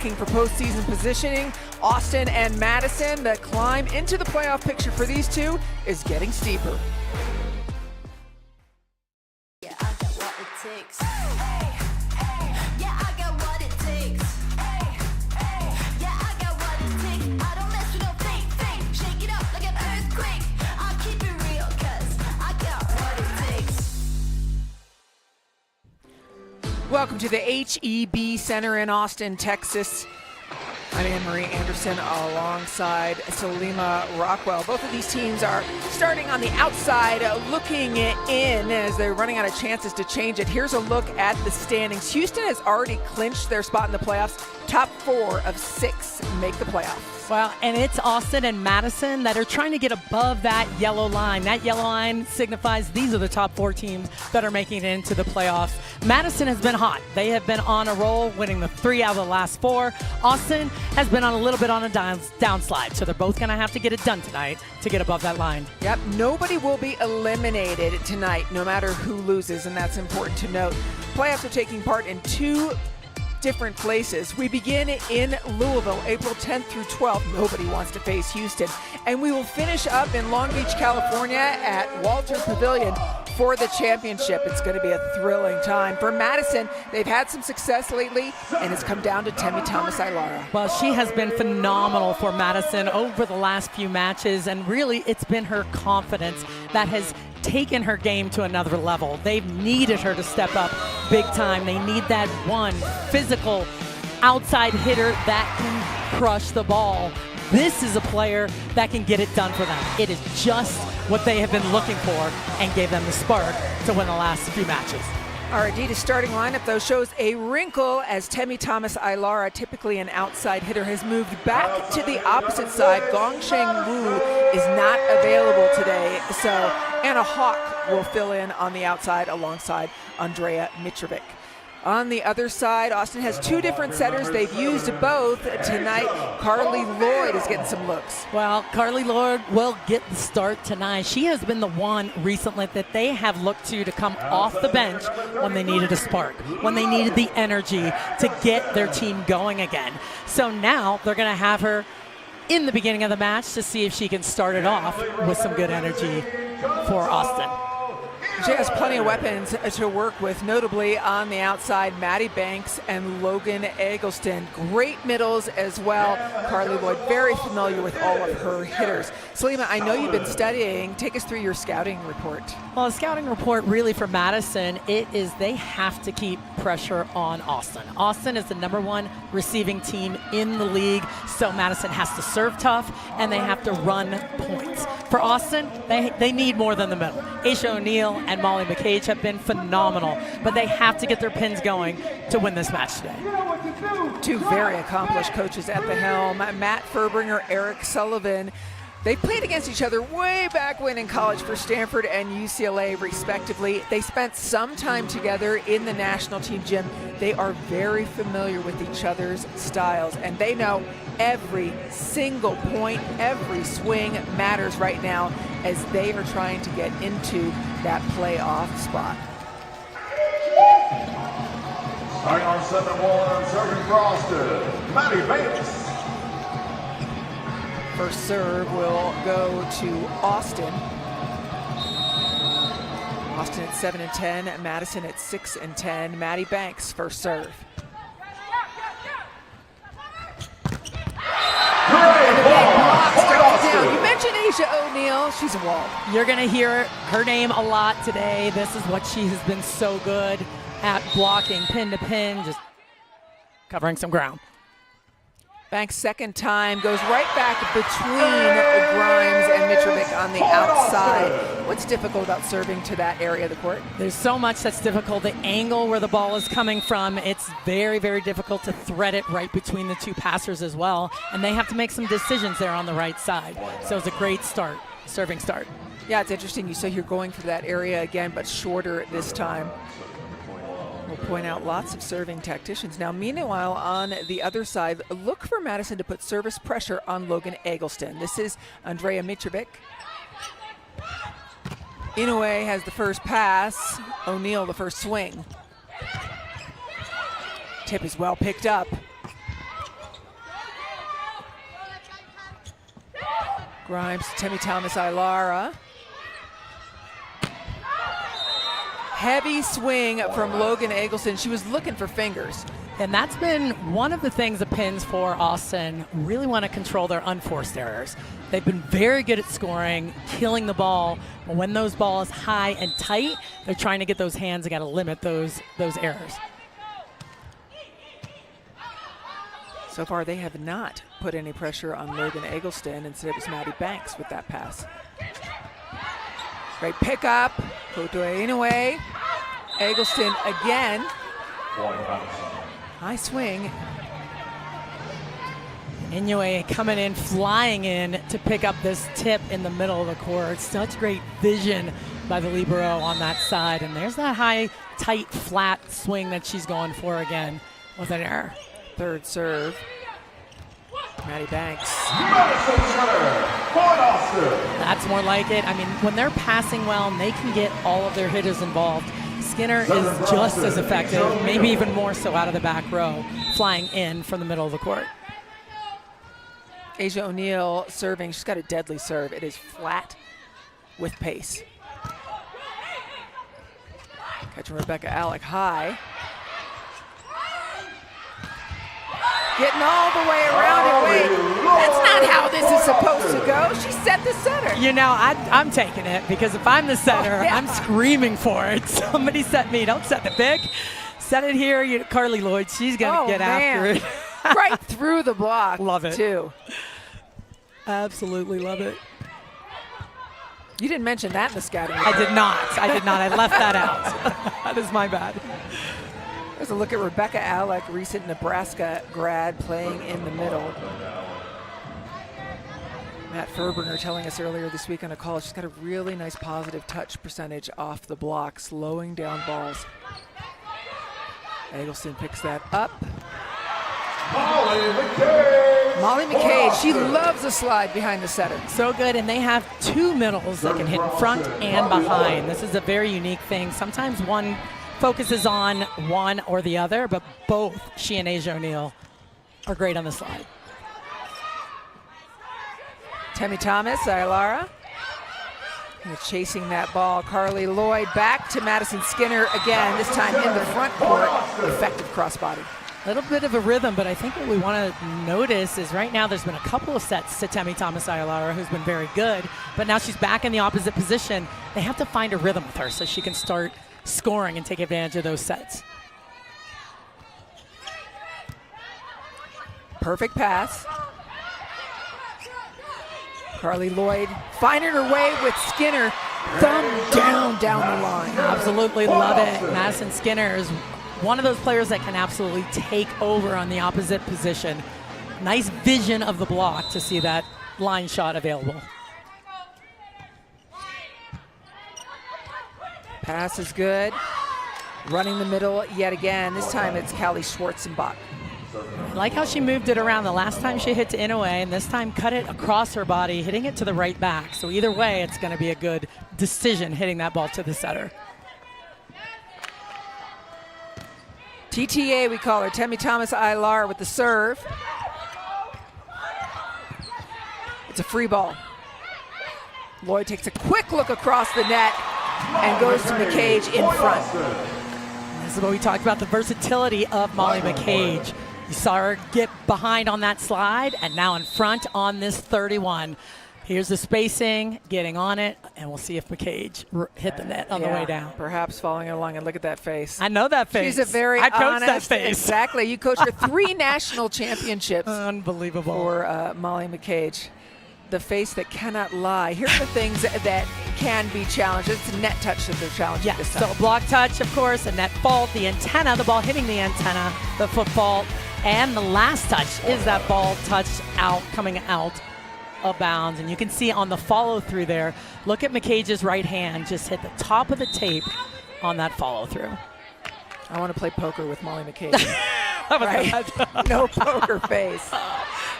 For postseason positioning, Austin and Madison, the climb into the playoff picture for these two is getting steeper. Yeah, I got what it takes. Yeah, I got what it takes. Yeah, I got what it takes. I don't mess with no fake. Shake it up like an earthquake. I'll keep it real, 'cause I got what it takes. Welcome to the HEB Center in Austin, Texas. I'm Anne-Marie Anderson alongside Salima Rockwell. Both of these teams are starting on the outside, looking in as they're running out of chances to change it. Here's a look at the standings. Houston has already clinched their spot in the playoffs. Top 4 of 6 make the playoffs. Well, and it's Austin and Madison that are trying to get above that yellow line. That yellow line signifies these are the top 4 teams that are making it into the playoffs. Madison has been hot. They have been on a roll, winning the 3 out of the last 4. Austin has been on a little bit on a downslide, so they're both going to have to get it done tonight to get above that line. Yep, nobody will be eliminated tonight, no matter who loses, and that's important to note. Playoffs are taking part in 2 different places. We begin in Louisville, April 10th through 12th. Nobody wants to face Houston. And we will finish up in Long Beach, California at Walter Pavilion for the championship. It's going to be a thrilling time. For Madison, they've had some success lately, and it's come down to Temi Thomas-Ilara. Well, she has been phenomenal for Madison over the last few matches, and really it's been her confidence that has taken her game to another level. They've needed her to step up big time. They need that one physical outside hitter that can crush the ball. This is a player that can get it done for them. It is just what they have been looking for and gave them the spark to win the last few matches. Our Adidas starting lineup, though, shows a wrinkle as Temi Thomas-Ilara, typically an outside hitter, has moved back to the opposite side. Gongsheng Wu is not available today, so Anna Hawk will fill in on the outside alongside Andrea Mitrovic. On the other side, Austin has 2 different setters. They've used both tonight. Carly Lloyd is getting some looks. Well, Carly Lloyd will get the start tonight. She has been the one recently that they have looked to come off the bench when they needed a spark, when they needed the energy to get their team going again. So now they're going to have her in the beginning of the match to see if she can start it off with some good energy for Austin. She has plenty of weapons to work with, notably on the outside, Maddie Banks and Logan Eggleston. Great middles as well. Carly Lloyd, very familiar with all of her hitters. Salima, I know you've been studying. Take us through your scouting report. Well, a scouting report really for Madison, it is they have to keep pressure on Austin. Austin is the #1 receiving team in the league, so Madison has to serve tough and they have to run points. For Austin, they need more than the middle. Aisha O'Neal and Molly McCage have been phenomenal, but they have to get their pins going to win this match today. 2 very accomplished coaches at the helm, Matt Furbringer, Eric Sullivan. They played against each other way back when in college for Stanford and UCLA, respectively. They spent some time together in the national team gym. They are very familiar with each other's styles, and they know every single point, every swing matters right now as they are trying to get into that playoff spot. Starting on 7-1, serving for Austin, Maddie Banks. First serve will go to Austin. Austin at 7-10, Madison at 6-10. Maddie Banks, first serve. You mentioned Aisha O'Neal. She's a wall. You're going to hear her name a lot today. This is what she has been so good at, blocking pin to pin, just covering some ground. Banks' second time goes right back between Grimes and Mitrovic on the outside. What's difficult about serving to that area of the court? There's so much that's difficult. The angle where the ball is coming from, it's very, very difficult to thread it right between the 2 passers as well. And they have to make some decisions there on the right side. So it's a great start, serving start. Yeah, it's interesting. You say you're going for that area again, but shorter this time. We'll point out lots of serving tacticians. Now, meanwhile, on the other side, look for Madison to put service pressure on Logan Eggleston. This is Andrea Mitrovic. Inoue has the first pass. O'Neal the first swing. Tip is well picked up. Grimes, Temi Thomas, Ilara. Heavy swing from Logan Eggleston. She was looking for fingers. And that's been one of the things the Pins for Austin really want to control their unforced errors. They've been very good at scoring, killing the ball, but when those balls high and tight, they're trying to get those hands. They got to limit those errors. So far, they have not put any pressure on Logan Eggleston. Instead, it was Maddie Banks with that pass. Great pickup. Koto Inoue. Eggleston again. High swing. Inoue coming in, flying in to pick up this tip in the middle of the court. Such great vision by the libero on that side. And there's that high, tight, flat swing that she's going for again with an error. Third serve. Maddie Banks. Madison Center, Fort Austin. That's more like it. I mean, when they're passing well and they can get all of their hitters involved, Skinner is just as effective, maybe even more so out of the back row, flying in from the middle of the court. Asia O'Neal serving. She's got a deadly serve. It is flat with pace. Catching Rebecca Alec high. Getting all the way around it. Wait, that's not how this is supposed to go. She set the center. You know, I'm taking it because if I'm the setter, yeah. I'm screaming for it. Somebody set me. Don't set the pick. Set it here. Carly Lloyd, she's going to get after it. Right through the block. Love it. Too. Absolutely love it. You didn't mention that in the scouting. I did not. I left that out. That is my bad. There's a look at Rebecca Alec, recent Nebraska grad, playing in the middle. Matt Furbringer telling us earlier this week on a call, she's got a really nice positive touch percentage off the block, slowing down balls. Eggleston picks that up. Molly McCage, she loves a slide behind the setter. So good, and they have two middles that can hit in front and behind. This is a very unique thing. Sometimes one focuses on one or the other, but both she and Asia O'Neal are great on the slide. Temi Thomas, Ilara. Chasing that ball. Carly Lloyd back to Madison Skinner again, this time in the front court. Effective crossbody. A little bit of a rhythm, but I think what we want to notice is right now there's been a couple of sets to Temi Thomas Ilara, who's been very good, but now she's back in the opposite position. They have to find a rhythm with her so she can start scoring and take advantage of those sets. Perfect pass. Carly Lloyd finding her way with Skinner. Thumb down the line. Absolutely love it. Madison Skinner is one of those players that can absolutely take over on the opposite position. Nice vision of the block to see that line shot available. Pass is good. Running the middle yet again. This time it's Callie Schwarzenbach. I like how she moved it around. The last time she hit to Inoue, and this time cut it across her body, hitting it to the right back. So either way, it's going to be a good decision hitting that ball to the setter. TTA, we call her. Temi Thomas Ilar with the serve. It's a free ball. Lloyd takes a quick look across the net and goes to McCage in front. This is what we talked about, the versatility of Molly McCage. You saw her get behind on that slide and now in front on this 31. Here's the spacing, getting on it, and we'll see if McCage hit the net on the way down. Perhaps following along, and look at that face. I know that face. She's a very I coached honest, that face. Exactly. You coached her 3 national championships. Unbelievable. For Molly McCage. The face that cannot lie. Here are the things that can be challenged. It's a net touch that they're challenging this time. So block touch, of course, a net fault, the antenna, the ball hitting the antenna, the foot fault, and the last touch is that ball touched out, coming out of bounds. And you can see on the follow through there, look at McCage's right hand just hit the top of the tape on that follow through. I want to play poker with Molly McCage. Right? No poker face.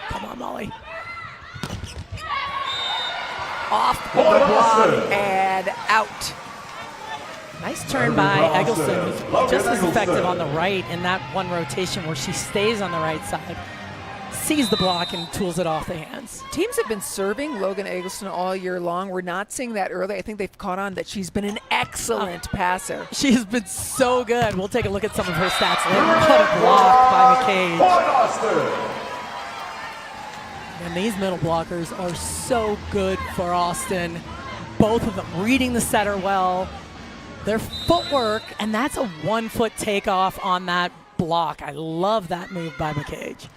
Come on, Molly. Off the block and out. Nice turn by Eggleston, who's just as effective on the right in that one rotation where she stays on the right side. sees the block and tools it off the hands. Teams have been serving Logan Eggleston all year long. We're not seeing that early. I think they've caught on that she's been an excellent passer. She has been so good. We'll take a look at some of her stats later. What a block by McCage. Point Austin. And these middle blockers are so good for Austin. Both of them reading the setter well. Their footwork, and that's a 1-foot takeoff on that block. I love that move by McCage.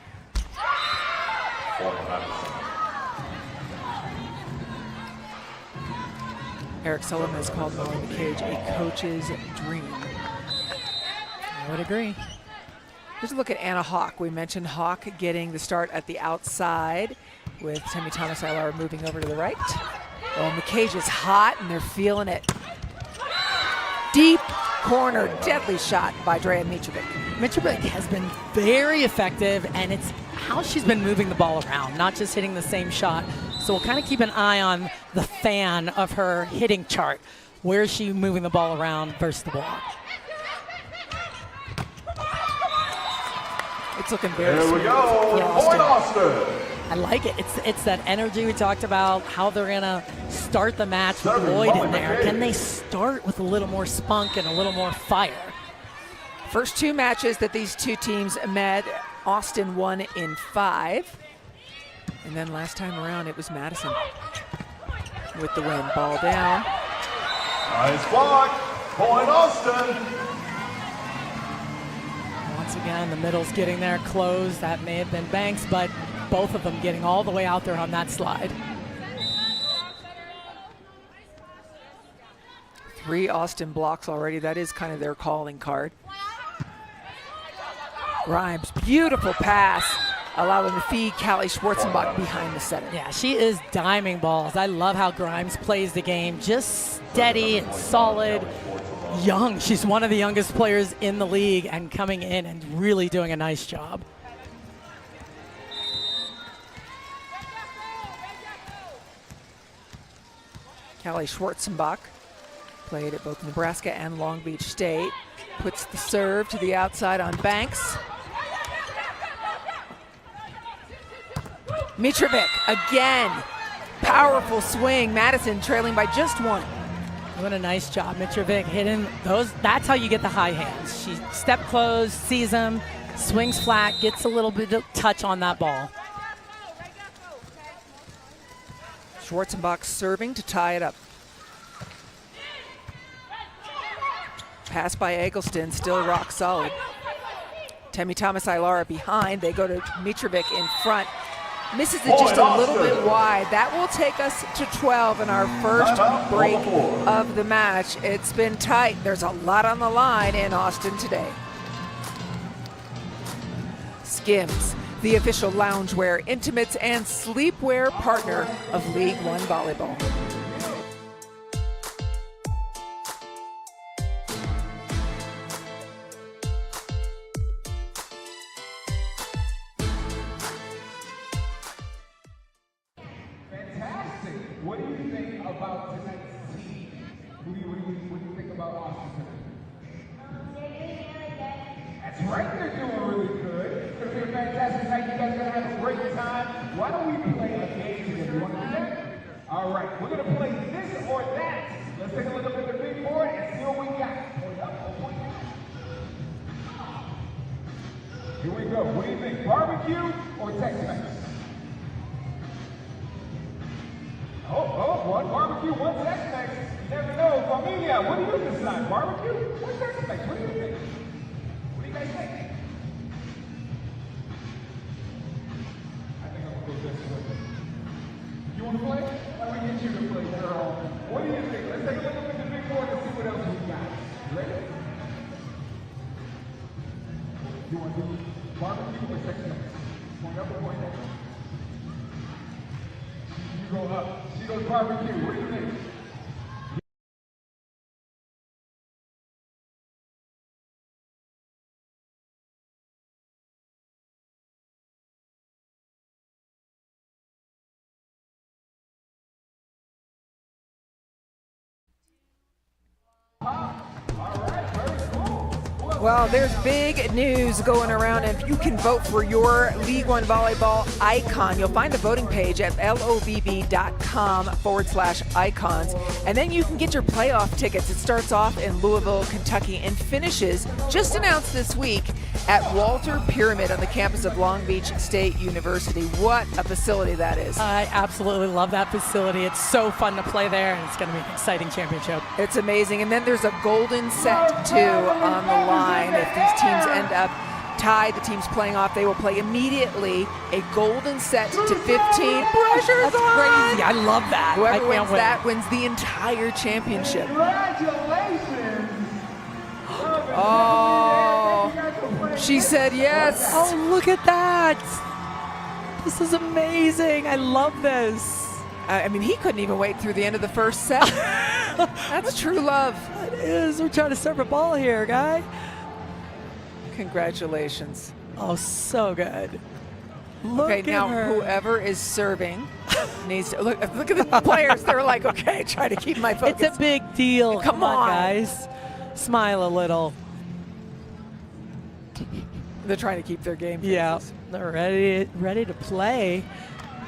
Eric Sullivan has called Molly McCage a coach's dream. I would agree. Here's a look at Anna Hawk. We mentioned Hawk getting the start at the outside with Temi Thomas-Ilara moving over to the right. Oh, McCage is hot and they're feeling it. Deep corner, deadly shot by Drea Mitrovic. Mitrovic has been very effective, and it's how she's been moving the ball around, not just hitting the same shot. So we'll kind of keep an eye on the fan of her hitting chart. Where is she moving the ball around versus the block? It's looking very There we smooth go. for Point Austin. Austin. I like it. It's that energy we talked about, how they're going to start the match with Serving Lloyd in Molly there. McCage. Can they start with a little more spunk and a little more fire? First two matches that these two teams met, Austin won in 5. And then last time around, it was Madison with the win. Ball down. Nice block. Point Austin. Once again, the middle's getting there close. That may have been Banks, but both of them getting all the way out there on that slide. 3 Austin blocks already. That is kind of their calling card. Grimes, beautiful pass, allowing to feed Callie Schwarzenbach behind the setter. Yeah, she is diming balls. I love how Grimes plays the game. Just steady and solid. Young. She's one of the youngest players in the league and coming in and really doing a nice job. Callie Schwarzenbach played at both Nebraska and Long Beach State. Puts the serve to the outside on Banks. Mitrovic again. Powerful swing. Madison trailing by just 1. Doing a nice job. Mitrovic hitting those. That's how you get the high hands. She step close, sees them, swings flat, gets a little bit of touch on that ball. Schwarzenbach serving to tie it up. Pass by Eggleston, still rock solid. Temi Thomas-Ilara behind. They go to Mitrovic in front. Misses it just a little bit wide. That will take us to 12 in our first break of the match. It's been tight. There's a lot on the line in Austin today. Skims, the official loungewear, intimates, and sleepwear partner of League One Volleyball. What do you think about tonight's team? What do you think about Austin tonight? That's right, they're doing really good. It's going to be a fantastic night. You guys are going to have a great time. Why don't we play a game together? You want to do that? All right, we're going to play this or that. Let's take a look up at the big board and see what we got. Point up or point down. Here we go. What do you think? Barbecue or Tex-Mex? One barbecue, one Tex-Mex. You never know. Familia, what do you decide? Barbecue or Tex-Mex? What do you think? What do you guys think? I think I'm going to go this way. You want to play? Let me get you to play, girl. What do you think? Let's take a look at the big board and see what else we got. Ready? You want to do barbecue or Tex-Mex? Point up or point down? You go up. She goes barbecue. What do you think? All right, very cool. Who else Well, there's big news going around. If you can vote for your League One volleyball icon, you'll find the voting page at lovb.com/icons. And then you can get your playoff tickets. It starts off in Louisville, Kentucky, and finishes, just announced this week, at Walter Pyramid on the campus of Long Beach State University. What a facility that is. I absolutely love that facility. It's so fun to play there, and it's going to be an exciting championship. It's amazing. And then there's a golden set, too, on the line. If these teams end up tied, the teams playing off, they will play immediately a golden set to 15. Pressure's That's on. crazy. I love that. I Whoever can't wins wait. that wins the entire championship. Congratulations! Oh, she said yes. Oh, look at that. This is amazing. I love this. I mean, he couldn't even wait through the end of the first set. That's true love. It is. We're trying to serve a ball here, guy. Congratulations. Oh, so good. Look Okay, at now her. whoever is serving needs to look at the players. They're like, okay, try to keep my focus. It's a big deal. Come on. guys. Smile a little. They're trying to keep their game faces. Yeah, they're ready to play.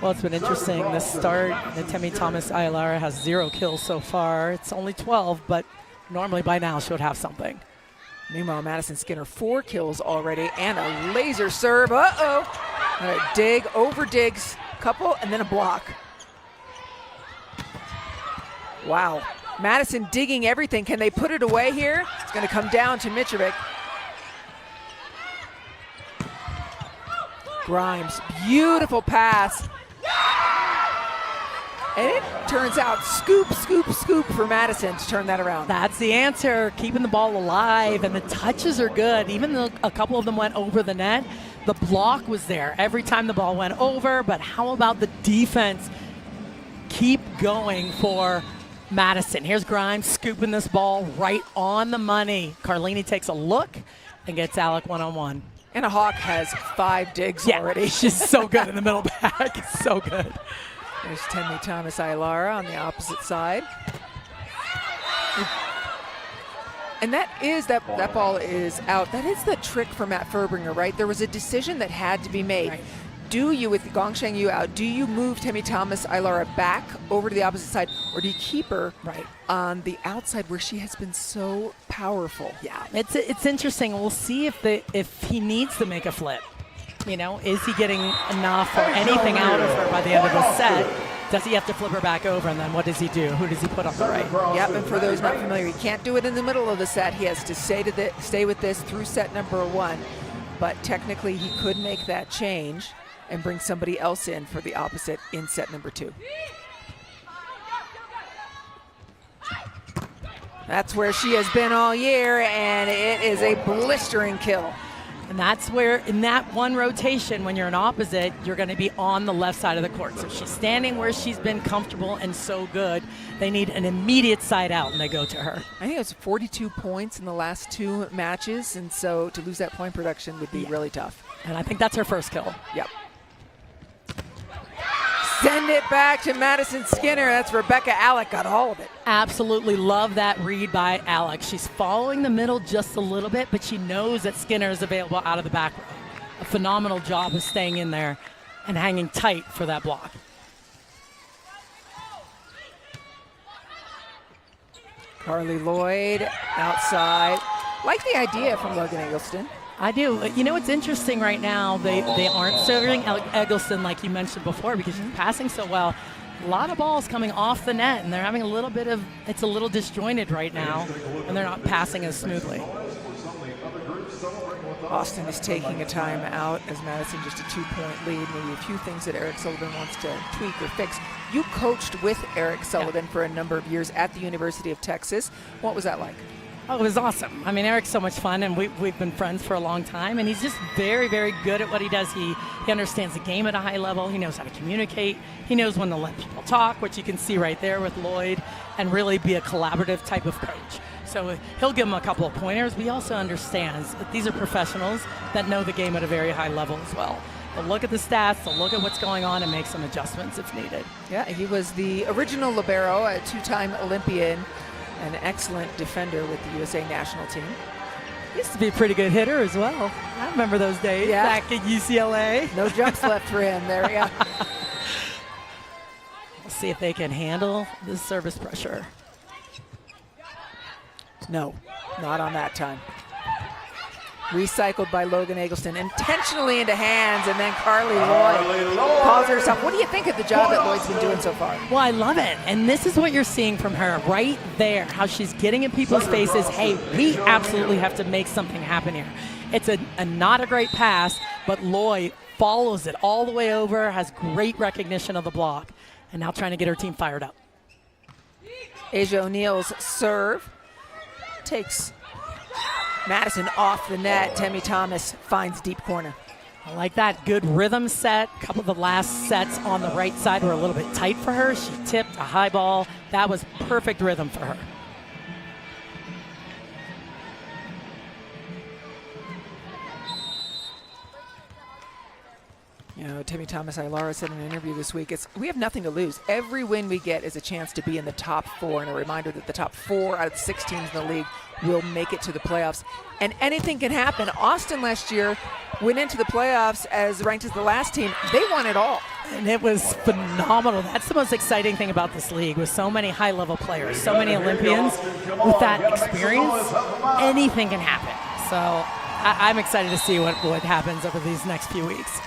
Well, it's been interesting. The start, Temi Thomas Ayala has 0 kills so far. It's only 12, but normally by now she would have something. Meanwhile, Madison Skinner 4 kills already and a laser serve. Uh-oh. And a dig, over digs, couple, and then a block. Wow. Madison digging everything. Can they put it away here? It's going to come down to Mitrovic. Grimes, beautiful pass. And it turns out scoop, scoop, scoop for Madison to turn that around. That's the answer, keeping the ball alive, and the touches are good. Even though a couple of them went over the net, the block was there every time the ball went over, but how about the defense? Keep going for Madison. Here's Grimes scooping this ball right on the money. Carlini takes a look and gets Alec one-on-one. And a Hawk has 5 digs already. She's so good in the middle back. So good. There's Temi Thomas Ayala on the opposite side. And that ball is out. That is the trick for Matt Furbringer, right? There was a decision that had to be made. Right. Do you, with Gongsheng Yu out, do you move Temi Thomas Ayala back over to the opposite side, or do you keep her on the outside where she has been so powerful? Yeah, it's interesting. We'll see if he needs to make a flip. You know, is he getting enough or anything out of her by the end of the set? Does he have to flip her back over, and then what does he do? Who does he put on the right? Yep, and for those not familiar, he can't do it in the middle of the set. He has to stay with this through set number 1. But technically, he could make that change and bring somebody else in for the opposite in set number 2. That's where she has been all year, and it is a blistering kill. And that's where, in that one rotation, when you're an opposite, you're going to be on the left side of the court. So she's standing where she's been comfortable and so good. They need an immediate side out, and they go to her. I think it was 42 points in the last 2 matches, and so to lose that point production would be really tough. And I think that's her first kill. Yep. Send it back to Madison Skinner. That's Rebecca Alec, got all of it. Absolutely love that read by Alex. She's following the middle just a little bit, but she knows that Skinner is available out of the back row. A phenomenal job of staying in there and hanging tight for that block. Carly Lloyd outside. Like the idea from Logan Eggleston. I do. You know what's interesting right now? They aren't serving Eggleston like you mentioned before because she's passing so well. A lot of balls coming off the net, and they're having a little bit of, it's a little disjointed right now, and they're not passing as smoothly. Austin is taking a time out as Madison just a 2-point lead. Maybe a few things that Eric Sullivan wants to tweak or fix. You coached with Eric Sullivan for a number of years at the University of Texas. What was that like? Oh, it was awesome. I mean, Eric's so much fun, and we've been friends for a long time, and he's just very, very good at what he does. He understands the game at a high level. He knows how to communicate. He knows when to let people talk, which you can see right there with Lloyd, and really be a collaborative type of coach. So he'll give them a couple of pointers. But he also understands that these are professionals that know the game at a very high level as well. They'll look at the stats, they'll look at what's going on, and make some adjustments if needed. Yeah, he was the original libero, a 2-time Olympian, an excellent defender with the USA national team. Used to be a pretty good hitter as well. I remember those days back at UCLA. No jumps left for him there, yeah. We'll see if they can handle the service pressure. No, not on that time. Recycled by Logan Eggleston, intentionally into hands, and then Carly Lloyd calls herself. What do you think of the job that Lloyd's been doing so far? Well, I love it. And this is what you're seeing from her right there, how she's getting in people's faces. Hey, we absolutely have to make something happen here. It's a not a great pass, but Lloyd follows it all the way over, has great recognition of the block, and now trying to get her team fired up. Asia O'Neal's serve takes Madison off the net. Temi Thomas finds deep corner. I like that. Good rhythm set. A couple of the last sets on the right side were a little bit tight for her. She tipped a high ball. That was perfect rhythm for her. You know, Temi Thomas Ailara said in an interview this week, we have nothing to lose. Every win we get is a chance to be in the top 4, and a reminder that the top 4 out of the 6 teams in the league will make it to the playoffs. And anything can happen. Austin last year went into the playoffs as ranked as the last team. They won it all. And it was phenomenal. That's the most exciting thing about this league, with so many high-level players, so many Olympians. With that experience, anything can happen. So I'm excited to see what happens over these next few weeks.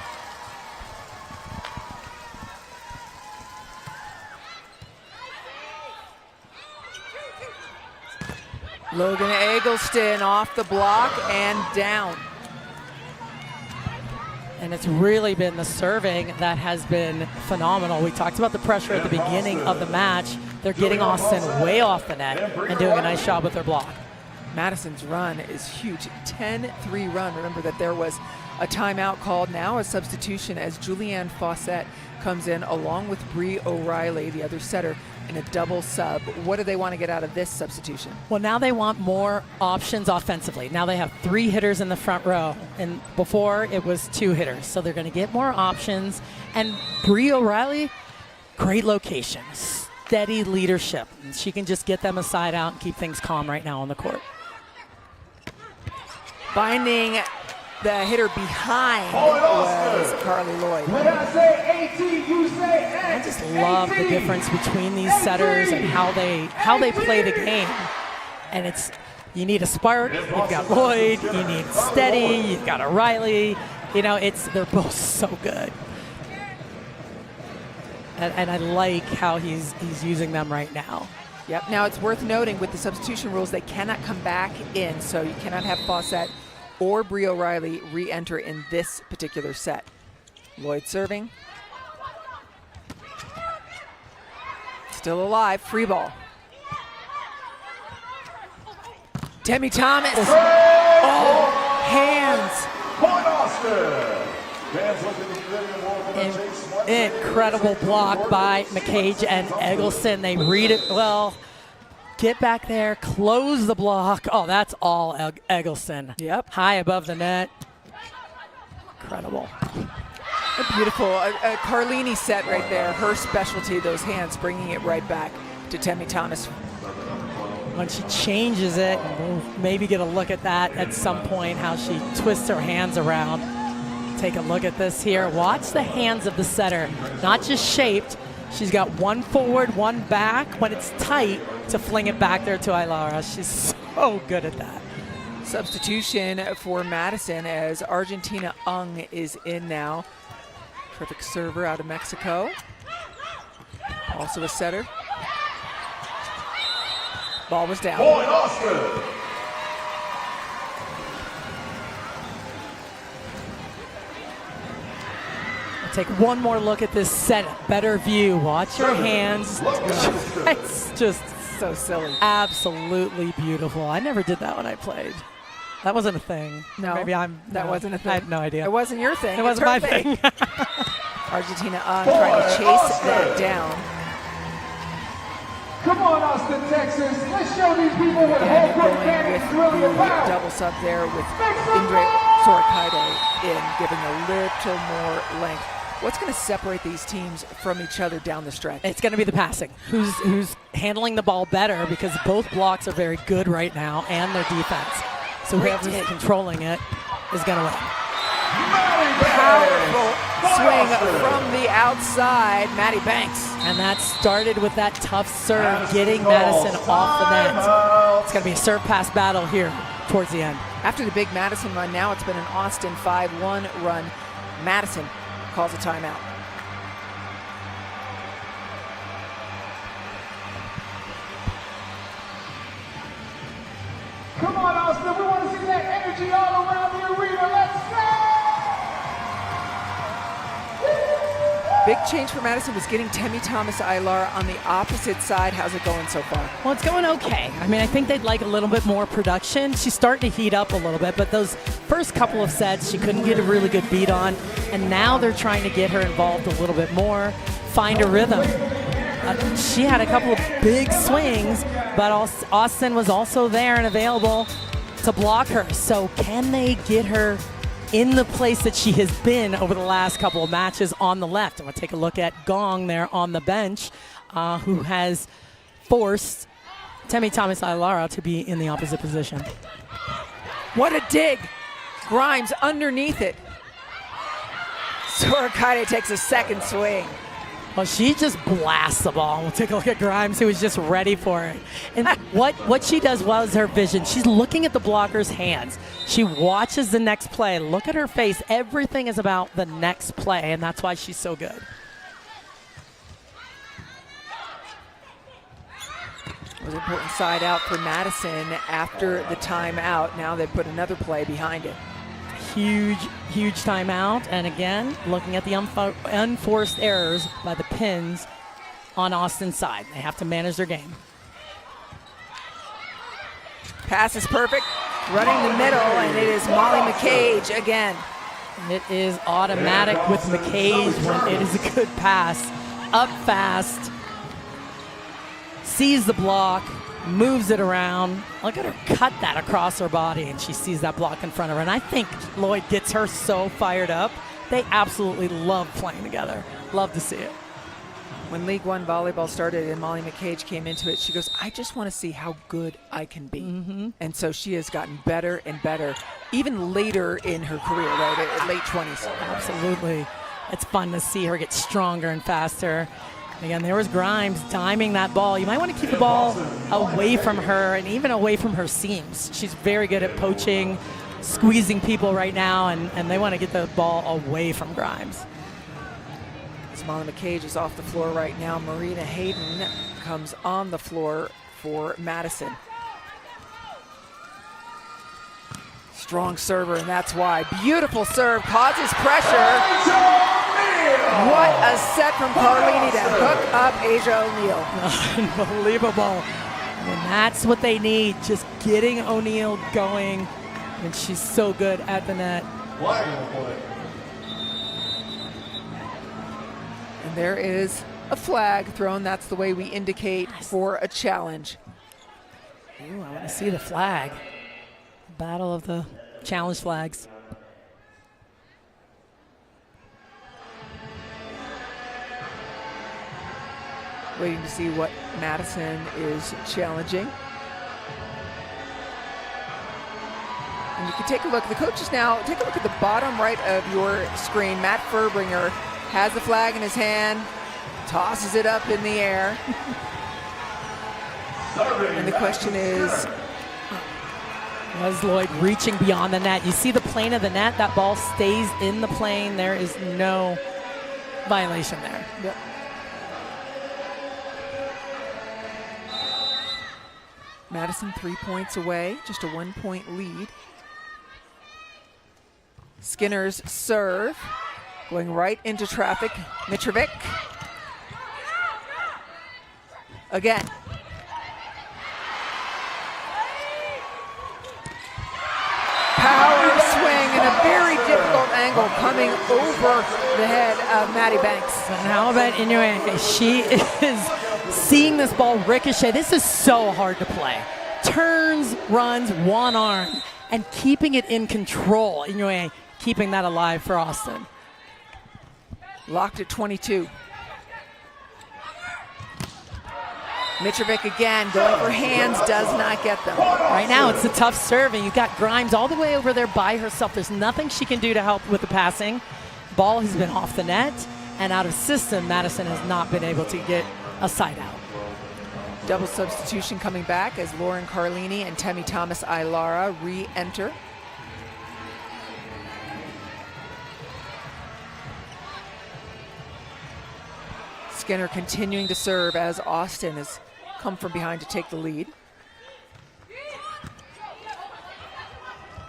Logan Eggleston off the block and down. And it's really been the serving that has been phenomenal. We talked about the pressure at the beginning of the match. They're getting Austin way off the net and doing a nice job with their block. Madison's run is huge, 10-3 run. Remember that there was a timeout called, now a substitution as Julianne Fawcett comes in along with Bree O'Reilly, the other setter, in a double sub. What do they want to get out of this substitution? Well, now they want more options offensively. Now they have 3 hitters in the front row, and before it was 2 hitters. So they're going to get more options. And Bree O'Reilly, great location, steady leadership. She can just get them a side out and keep things calm right now on the court. Finding the hitter behind was Carly Lloyd. When I say 18, you say X. I just love the difference between these setters and how they play the game. And it's, you need a spark, you've got Lloyd, you need steady, you've got O'Reilly. You know, they're both so good. And I like how he's using them right now. Yep. Now it's worth noting with the substitution rules, they cannot come back in, so you cannot have Fawcett or Bree O'Reilly re-enter in this particular set. Lloyd serving. Still alive, free ball. Temi Thomas. Oh, hands. Point Austin. Fans looking at the video more for the Chase Martin. Incredible block by McCage and Eggleston. They read it well. Get back there, close the block. Oh, that's all Eggleston. Yep. High above the net. Incredible. A beautiful, a Carlini set right there. Her specialty, those hands, bringing it right back to Temi Thomas. When she changes it, and we'll maybe get a look at that at some point, how she twists her hands around. Take a look at this here. Watch the hands of the setter. Not just shaped. She's got one forward, one back when it's tight to fling it back there to Ailara. She's so good at that. Substitution for Madison as Argentina Ung is in now. Perfect server out of Mexico. Also a setter. Ball was down. Point Austin. Take one more look at this set. Better view. Watch your hands. It's just So silly. absolutely beautiful. I never did that when I played. That wasn't a thing. No, Maybe that no, wasn't a thing. I had no idea. It wasn't your thing. It wasn't my thing. Argentina trying to chase that down. Come on, Austin, Texas. Let's show these people what And whole court going panic is with really the about. double sub there with Indre Sorakaide in, giving a little more length. What's going to separate these teams from each other down the stretch? It's going to be the passing. Who's handling the ball better, because both blocks are very good right now, and their defense. So whoever's controlling it is going to win. Powerful swing from the outside, Maddie Banks. And that started with that tough serve, getting Madison off the net. It's going to be a serve pass battle here towards the end. After the big Madison run, now it's been an Austin 5-1 run. Madison calls a timeout. Come on, Austin. We want to see that energy all around the arena. Let's go! Big change for Madison was getting Temi Thomas-Ilar on the opposite side. How's it going so far? Well, it's going okay. I mean, I think they'd like a little bit more production. She's starting to heat up a little bit, but those first couple of sets, she couldn't get a really good beat on, and now they're trying to get her involved a little bit more, find a rhythm. She had a couple of big swings, but Austin was also there and available to block her. So can they get her in the place that she has been over the last couple of matches on the left? I'm going to take a look at Gong there on the bench, who has forced Temi Thomas-Ilar to be in the opposite position. What a dig. Grimes underneath it. Sorakaide takes a second swing. Well, she just blasts the ball. We'll take a look at Grimes, who was just ready for it. And what she does well is her vision. She's looking at the blocker's hands. She watches the next play. Look at her face. Everything is about the next play, and that's why she's so good. It was an important side out for Madison after the timeout. Now they put another play behind it. Huge timeout. And again, looking at the unforced errors by the Pins on Austin's side. They have to manage their game. Pass is perfect. Running the middle, and it is Molly McCage again. It is automatic with McCage when it is a good pass. Up fast. Sees the block. Moves it around. Look at her cut that across her body, and she sees that block in front of her. And I think Lloyd gets her so fired up. They absolutely love playing together. Love to see it. When League One volleyball started and Molly McCage came into it, she goes, I just want to see how good I can be. And so she has gotten better and better, even later in her career, right, at late 20s. Absolutely. It's fun to see her get stronger and faster. Again, there was Grimes diming that ball. You might want to keep the ball away from her and even away from her seams. She's very good at poaching, squeezing people right now, and they want to get the ball away from Grimes. Molly McCage is off the floor right now. Marina Hayden comes on the floor for Madison. Strong server, and that's why. Beautiful serve, causes pressure. What a set from Carlini to hook up Asia O'Neal. Unbelievable. And that's what they need, just getting O'Neal going. And she's so good at the net. And there is a flag thrown. That's the way we indicate for a challenge. Ooh, I want to see the flag. Battle of the challenge flags. Waiting to see what Madison is challenging. And you can take a look. The coaches now, take a look at the bottom right of your screen. Matt Furbringer has the flag in his hand, tosses it up in the air. And the question is, was Lloyd reaching beyond the net? You see the plane of the net, that ball stays in the plane. There is no violation there. Yep. Madison 3 points away, just a 1 point lead. Skinner's serve, going right into traffic. Mitrovic. Again. Power swing and a very difficult angle coming over the head of Maddie Banks. And how about Inoue? She is seeing this ball ricochet. This is so hard to play. Turns, runs, one arm, and keeping it in control. Inoue keeping that alive for Austin. Locked at 22. Mitrovic again going for hands, does not get them. Right now it's a tough serving. You've got Grimes all the way over there by herself. There's nothing she can do to help with the passing. Ball has been off the net and out of system. Madison has not been able to get a side out. Double substitution coming back as Lauren Carlini and Temi Thomas Ailara re-enter. Skinner continuing to serve as Austin has come from behind to take the lead.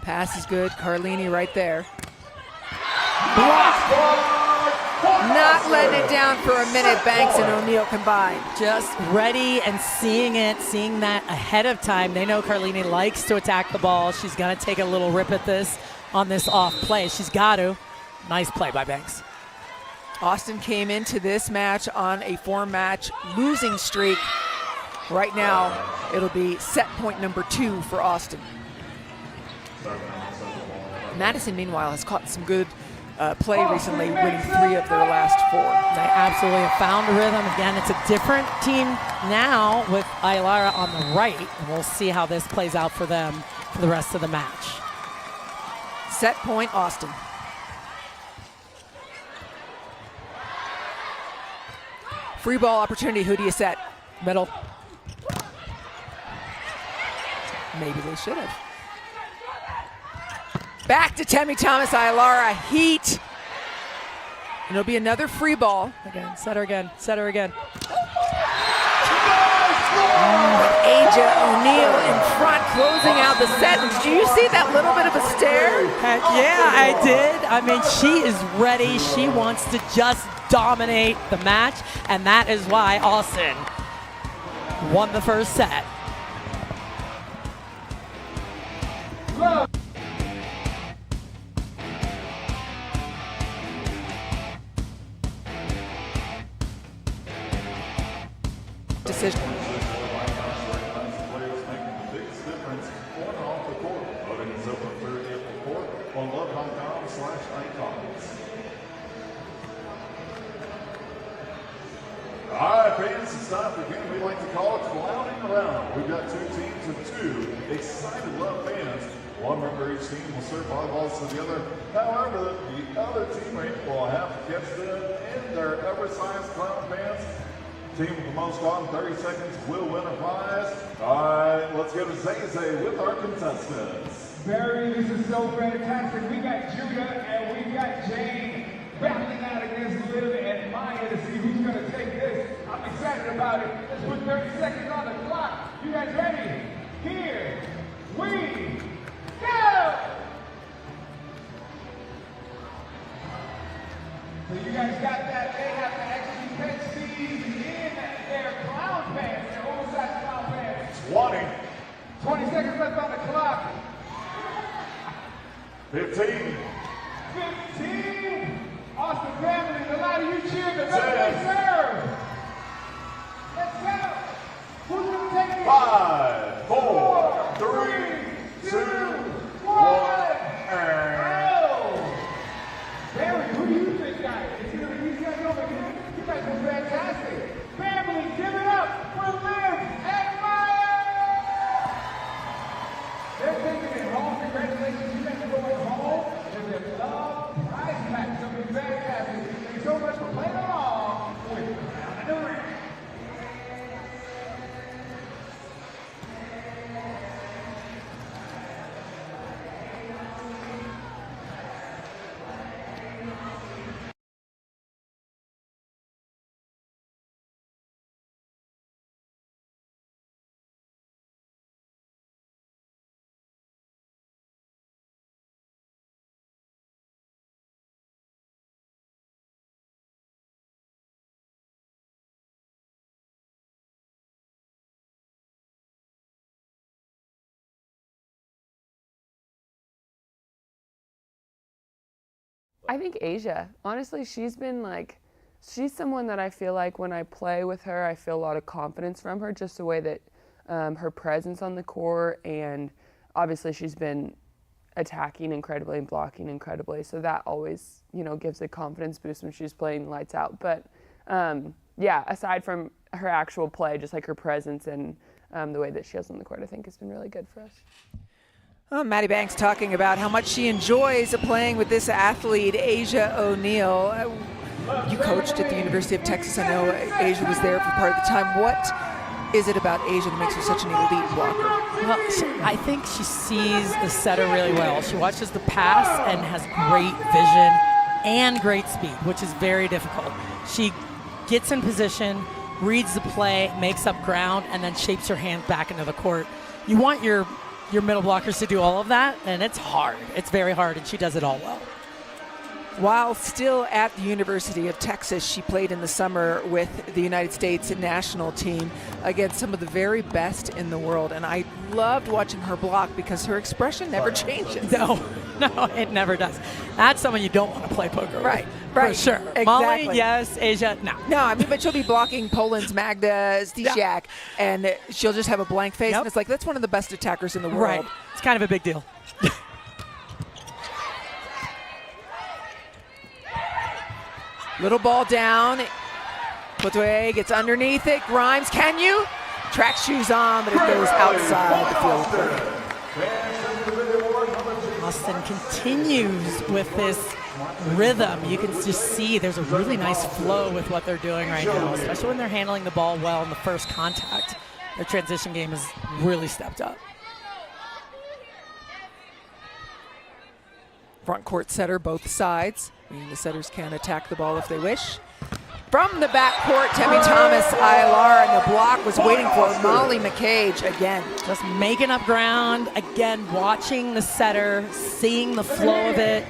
Pass is good, Carlini right there. Block! Not letting it down for a minute, Banks and O'Neal combined. Just ready and seeing it, seeing that ahead of time. They know Carlini likes to attack the ball. She's gonna take a little rip at this on this off play. She's got to. Nice play by Banks. Austin came into this match on a 4-match losing streak. Right now, it'll be set point number 2 for Austin. Madison, meanwhile, has caught some good play recently, winning 3 of their last 4. They absolutely have found a rhythm. Again, it's a different team now with Ailara on the right, and we'll see how this plays out for them for the rest of the match. Set point, Austin. Free ball opportunity, who do you set? Middle. Maybe they should have. Back to Temi Thomas Ailara, heat. And it'll be another free ball. Again, set her again, set her again. Aja O'Neal in front, closing out the set. And did you see that little bit of a stare? Heck yeah, I did. I mean, she is ready. She wants to just dominate the match, and that is why Austin won the first set. Decision. All right, fans, it's time for a game we like to call it Clowning Around. We've got 2 teams of 2 excited love fans. One member of each team will serve volleyballs to the other. However, the other teammate will have to catch them in their ever-sized clown fans. Team with the most on 30 seconds will win a prize. All right, let's go to Zay with our contestants. Barry, this is so fantastic. We got Judah and we got Jane battling out against Liv and Maya to see who's going to take this. I'm excited about it. Let's put 30 seconds on the clock. You guys ready? Here we go! So you guys got that. They have to actually catch these in their clown pants, their oversized clown pants. 20 seconds left on the clock. 15. Austin family, a lot of you cheered the better they serve. Let's go. Who's going to take it? 5, 4, 3, 2, 1, Oh! Barry, who do you think got it? Is it going to be these guys over here? You guys were fantastic. Family, give it up for Liv and Maya! They're taking it home. Congratulations. You guys are going home. There's a love prize pack. It's going to be fantastic. Thanks so much for playing along with Around the Ring. I think Asia. Honestly, she's someone that I feel like when I play with her, I feel a lot of confidence from her, just the way that her presence on the court, and obviously she's been attacking incredibly and blocking incredibly, so that always, gives a confidence boost when she's playing lights out. But yeah, aside from her actual play, just like her presence and the way that she has on the court, I think has been really good for us. Oh, Maddie Banks talking about how much she enjoys playing with this athlete, Asia O'Neal. You coached at the University of Texas. I know Asia was there for part of the time. What is it about Asia that makes her such an elite blocker? Well, I think she sees the setter really well. She watches the pass and has great vision and great speed, which is very difficult. She gets in position, reads the play, makes up ground, and then shapes her hand back into the court. You want your middle blockers to do all of that, and it's hard. It's very hard, and she does it all well. While still at the University of Texas, she played in the summer with the United States national team against some of the very best in the world. And I loved watching her block because her expression never changes. No, it never does. That's someone you don't want to play poker with. Right. For sure. Exactly. Molly, yes. Asia, no. No, I mean, but she'll be blocking Poland's Magda Stesiak, and she'll just have a blank face. Yep. And it's like, that's one of the best attackers in the world. Right. It's kind of a big deal. Little ball down. Potoe gets underneath it. Grimes, can you? Track shoes on, but it goes outside the field. Austin continues with this rhythm. You can just see there's a really nice flow with what they're doing right now, especially when they're handling the ball well in the first contact. Their transition game has really stepped up. Front court setter, both sides. Meaning the setters can attack the ball if they wish. From the back court, Temi Thomas Aylar, and the block was waiting for Molly McCage again. Just making up ground, again, watching the setter, seeing the flow of it,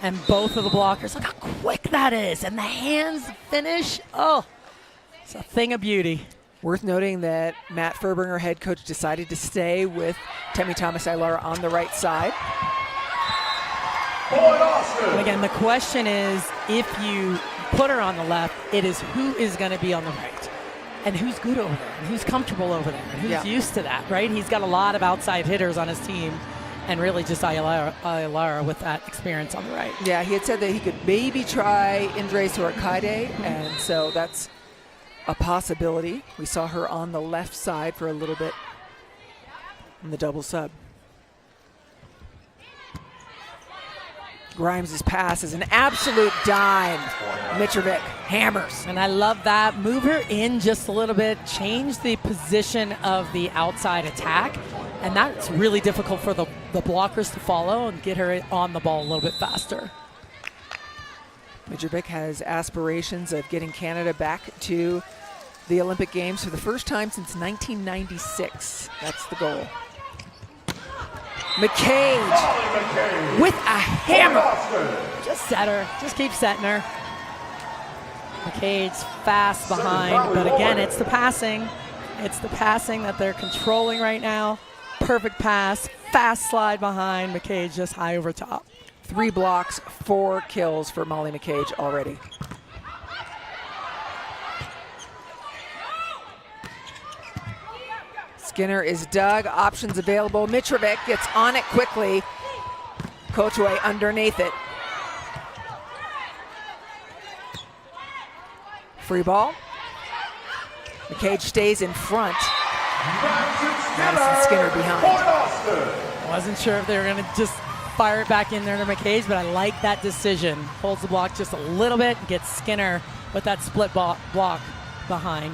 and both of the blockers. Look how quick that is, and the hands finish. Oh, it's a thing of beauty. Worth noting that Matt Furbringer, head coach, decided to stay with Temi Thomas Aylar on the right side. And again, the question is, if you put her on the left, it is who is going to be on the right, and who's good over there, and who's comfortable over there, and who's used to that, right? He's got a lot of outside hitters on his team, and really just Ayala with that experience on the right. Yeah, he had said that he could maybe try Indres Horakaide, and so that's a possibility. We saw her on the left side for a little bit in the double sub. Grimes' pass is an absolute dime. Mitrovic hammers. And I love that. Move her in just a little bit, change the position of the outside attack, and that's really difficult for the blockers to follow and get her on the ball a little bit faster. Mitrovic has aspirations of getting Canada back to the Olympic Games for the first time since 1996. That's the goal. McCage with a hammer. Just set her. Just keep setting her. McCage's fast behind, but again, it's the passing. It's the passing that they're controlling right now. Perfect pass, fast slide behind. McCage just high over top. 3 blocks, 4 kills for Molly McCage already. Skinner is dug, options available. Mitrovic gets on it quickly. Kochue underneath it. Free ball. McCage stays in front. Madison Skinner behind. Wasn't sure if they were going to just fire it back in there to McCage, but I like that decision. Holds the block just a little bit, gets Skinner with that split block behind.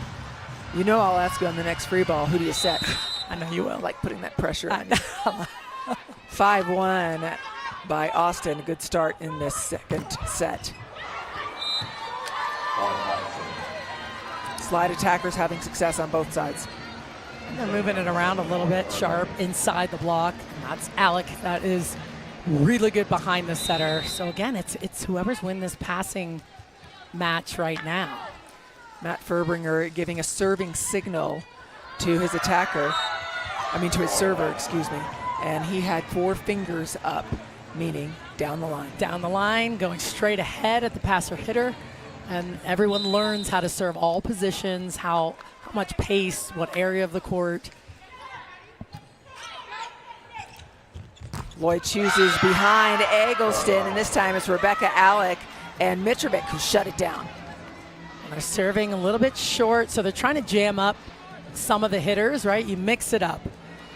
You know I'll ask you on the next free ball, who do you set? I know you will. I like putting that pressure on you. 5-1 by Austin. A good start in this second set. Slide attackers having success on both sides. And they're moving it around a little bit, sharp inside the block. That's Alec. That is really good behind the setter. So again, it's whoever's win this passing match right now. Matt Furbringer giving a serving signal to his attacker. To his server, excuse me. And he had 4 fingers up, meaning down the line. Down the line, going straight ahead at the passer hitter. And everyone learns how to serve all positions, how much pace, what area of the court. Lloyd chooses behind Eggleston, and this time it's Rebecca Alec and Mitrovic who shut it down. They're serving a little bit short, so they're trying to jam up some of the hitters, right? You mix it up.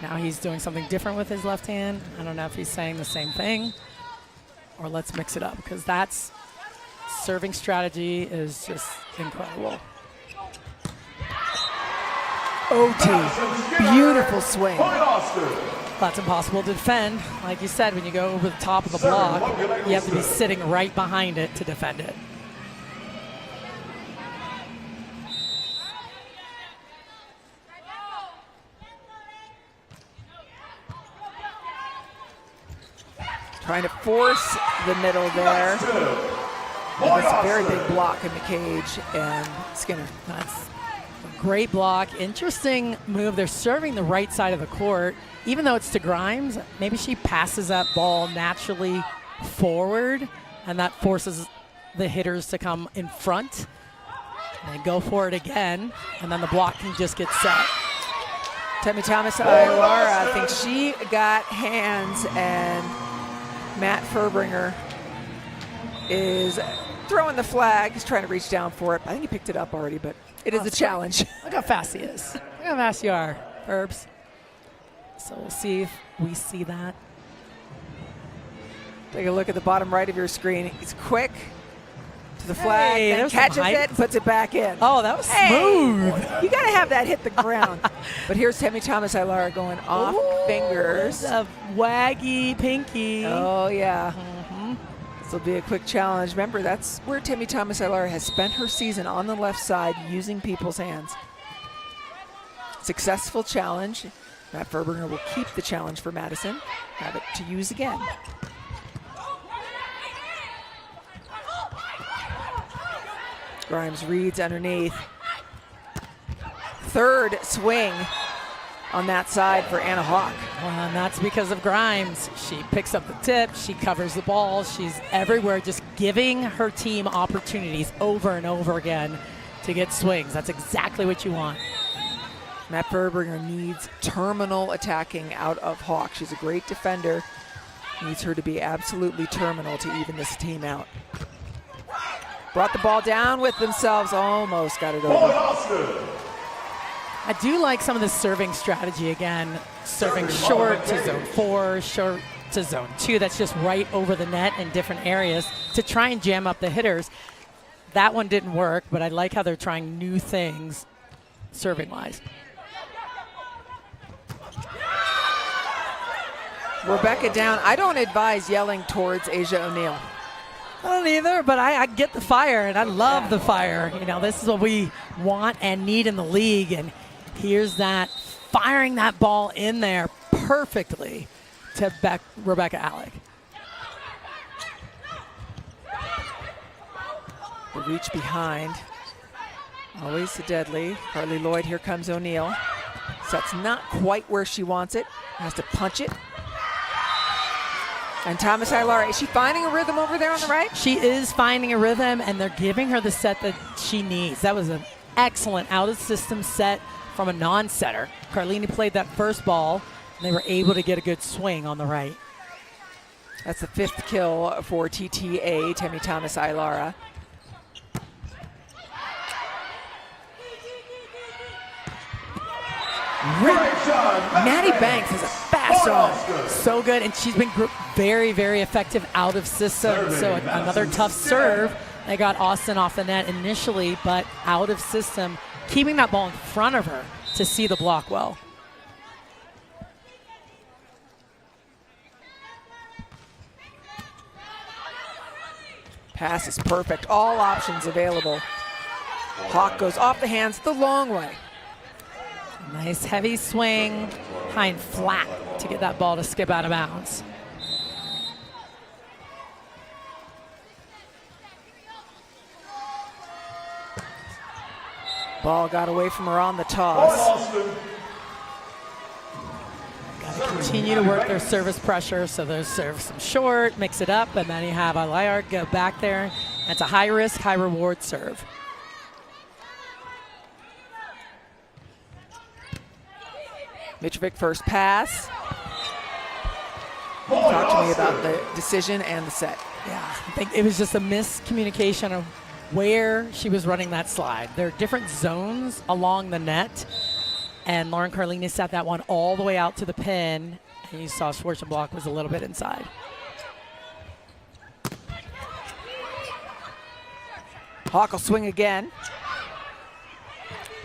Now he's doing something different with his left hand. I don't know if he's saying the same thing or let's mix it up, because that's serving strategy is just incredible. OT, beautiful swing. Point Austin. That's impossible to defend. Like you said, when you go over the top of the block, you have to be sitting right behind it to defend it. Trying to force the middle there. That's a very big block in the cage, and Skinner. That's a great block. Interesting move. They're serving the right side of the court. Even though it's to Grimes, maybe she passes that ball naturally forward, and that forces the hitters to come in front. And they go for it again, and then the block can just get set. Temi Thomas Aylara, I think she got hands, and Matt Furbringer is throwing the flag. He's trying to reach down for it. I think he picked it up already, but it is a challenge. Look how fast he is. Look how fast you are, Herbs. So we'll see if we see that. Take a look at the bottom right of your screen. He's quick to the flag, Hey, then there's some catches height. it, puts it back in. Oh, that was Hey, smooth. you got to have that hit the ground. But here's Temi Thomas Aylara going off Ooh, fingers. A waggy pinky. Oh, yeah. This will be a quick challenge. Remember, that's where Temi Thomas Aylara has spent her season, on the left side, using people's hands. Successful challenge. Matt Furbringer will keep the challenge for Madison. Have it to use again. Grimes reads underneath. Third swing on that side for Anna Hawk. Well, and that's because of Grimes. She picks up the tip, she covers the ball, she's everywhere, just giving her team opportunities over and over again to get swings. That's exactly what you want. Matt Furbringer needs terminal attacking out of Hawk. She's a great defender. Needs her to be absolutely terminal to even this team out. Brought the ball down with themselves, almost got it Point over. Austin. I do like some of the serving strategy again. Serving short to zone 4, short to zone 2. That's just right over the net in different areas to try and jam up the hitters. That one didn't work, but I like how they're trying new things serving-wise. Rebecca down. I don't advise yelling towards Asia O'Neal. I don't either, but I get the fire, and I love the fire. You know, this is what we want and need in the league, and here's that, firing that ball in there perfectly to Rebecca Alec. The reach behind. Always deadly. Harley Lloyd, here comes O'Neal. Set's not quite where she wants it. Has to punch it. And Thomas Aylara, is she finding a rhythm over there on the right? She is finding a rhythm, and they're giving her the set that she needs. That was an excellent out-of-system set from a non-setter. Carlini played that first ball, and they were able to get a good swing on the right. That's the 5th kill for TTA, Temi Thomas Aylara. Maddie Banks is a fast arm. So good, and she's been very, very effective out of system. So another tough serve. They got Austin off the net initially, but out of system, keeping that ball in front of her to see the block well. Pass is perfect. All options available. Hawk goes off the hands the long way. Nice heavy swing, high and flat to get that ball to skip out of bounds. Ball got away from her on the toss. Got to continue to work their service pressure, so those serve some short, mix it up, and then you have Aylara go back there. It's a high risk, high reward serve. Mitrovic first pass. Talk to me about the decision and the set. Yeah, I think it was just a miscommunication of where she was running that slide. There are different zones along the net, and Lauren Carlini set that one all the way out to the pin, and you saw Schwarzenblock was a little bit inside. Hawk will swing again.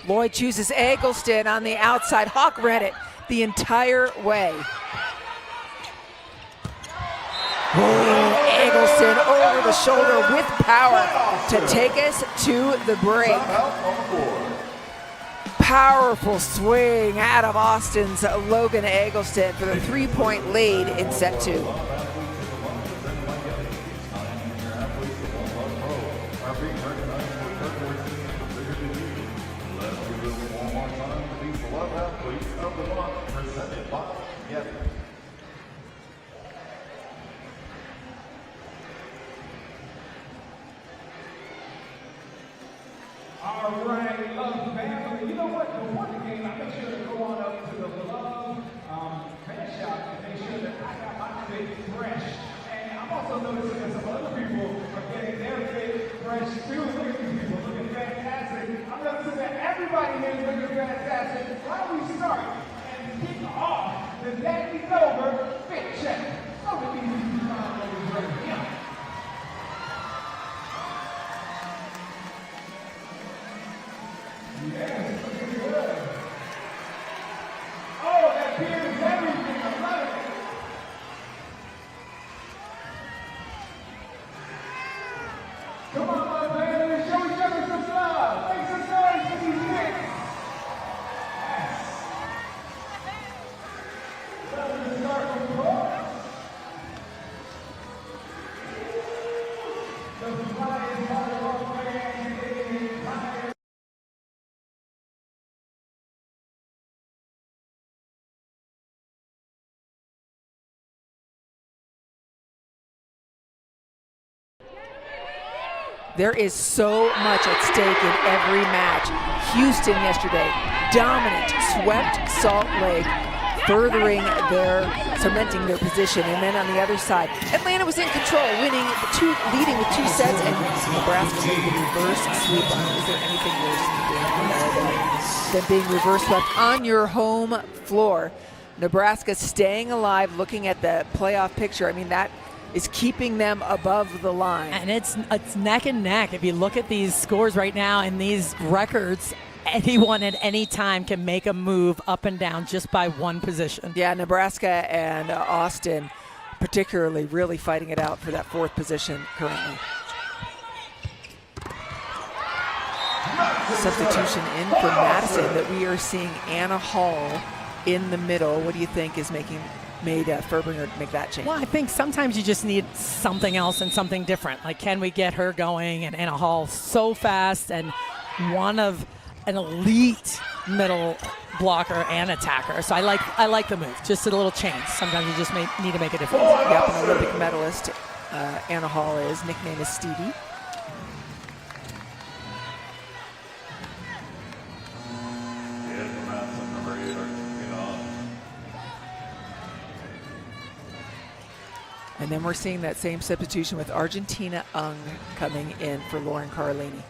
Lloyd chooses Eggleston on the outside. Hawk read it the entire way. Oh, Eggleston over the shoulder with power to take us to the break. Powerful swing out of Austin's Logan Eggleston for the 3-point lead in set 2. All right, love family. You know what? Before the game, I make sure to go on up to the Love fan shop and make sure that I got my fit fresh. And I'm also noticing that some other people are getting their fit fresh too. Look at these people looking fantastic. I'm noticing that everybody here is looking fantastic. Why don't we start and kick off the Danny Over Fit Check? So that these fine ladies right here. Yes, looking good. Oh, that beard is everything. I love it. Come on, my man. Let's show each other some love. Make some noise for these men. Yes. Well, we're going to start from the floor. The flying volleyball player and the entire There is so much at stake in every match. Houston yesterday, dominant, swept Salt Lake, cementing their position. And then on the other side, Atlanta was in control, leading with 2 sets, and Nebraska made the reverse sweep. Is there anything worse than being reverse swept on your home floor? Nebraska staying alive, looking at the playoff picture. I mean, that is keeping them above the line. And it's neck and neck. If you look at these scores right now and these records, anyone at any time can make a move up and down just by one position. Yeah, Nebraska and Austin particularly really fighting it out for that 4th position currently. Substitution in for Madison that we are seeing Anna Hall in the middle. What do you think is made Furbringer make that change? Well, I think sometimes you just need something else and something different. Like, can we get her going? And Anna Hall so fast and one of an elite middle blocker and attacker. So I like the move. Just a little change. Sometimes you just need to make a difference. Yep, an Olympic medalist. Anna Hall is. Nickname is Stevie. And then we're seeing that same substitution with Argentina Ung coming in for Lauren Carlini.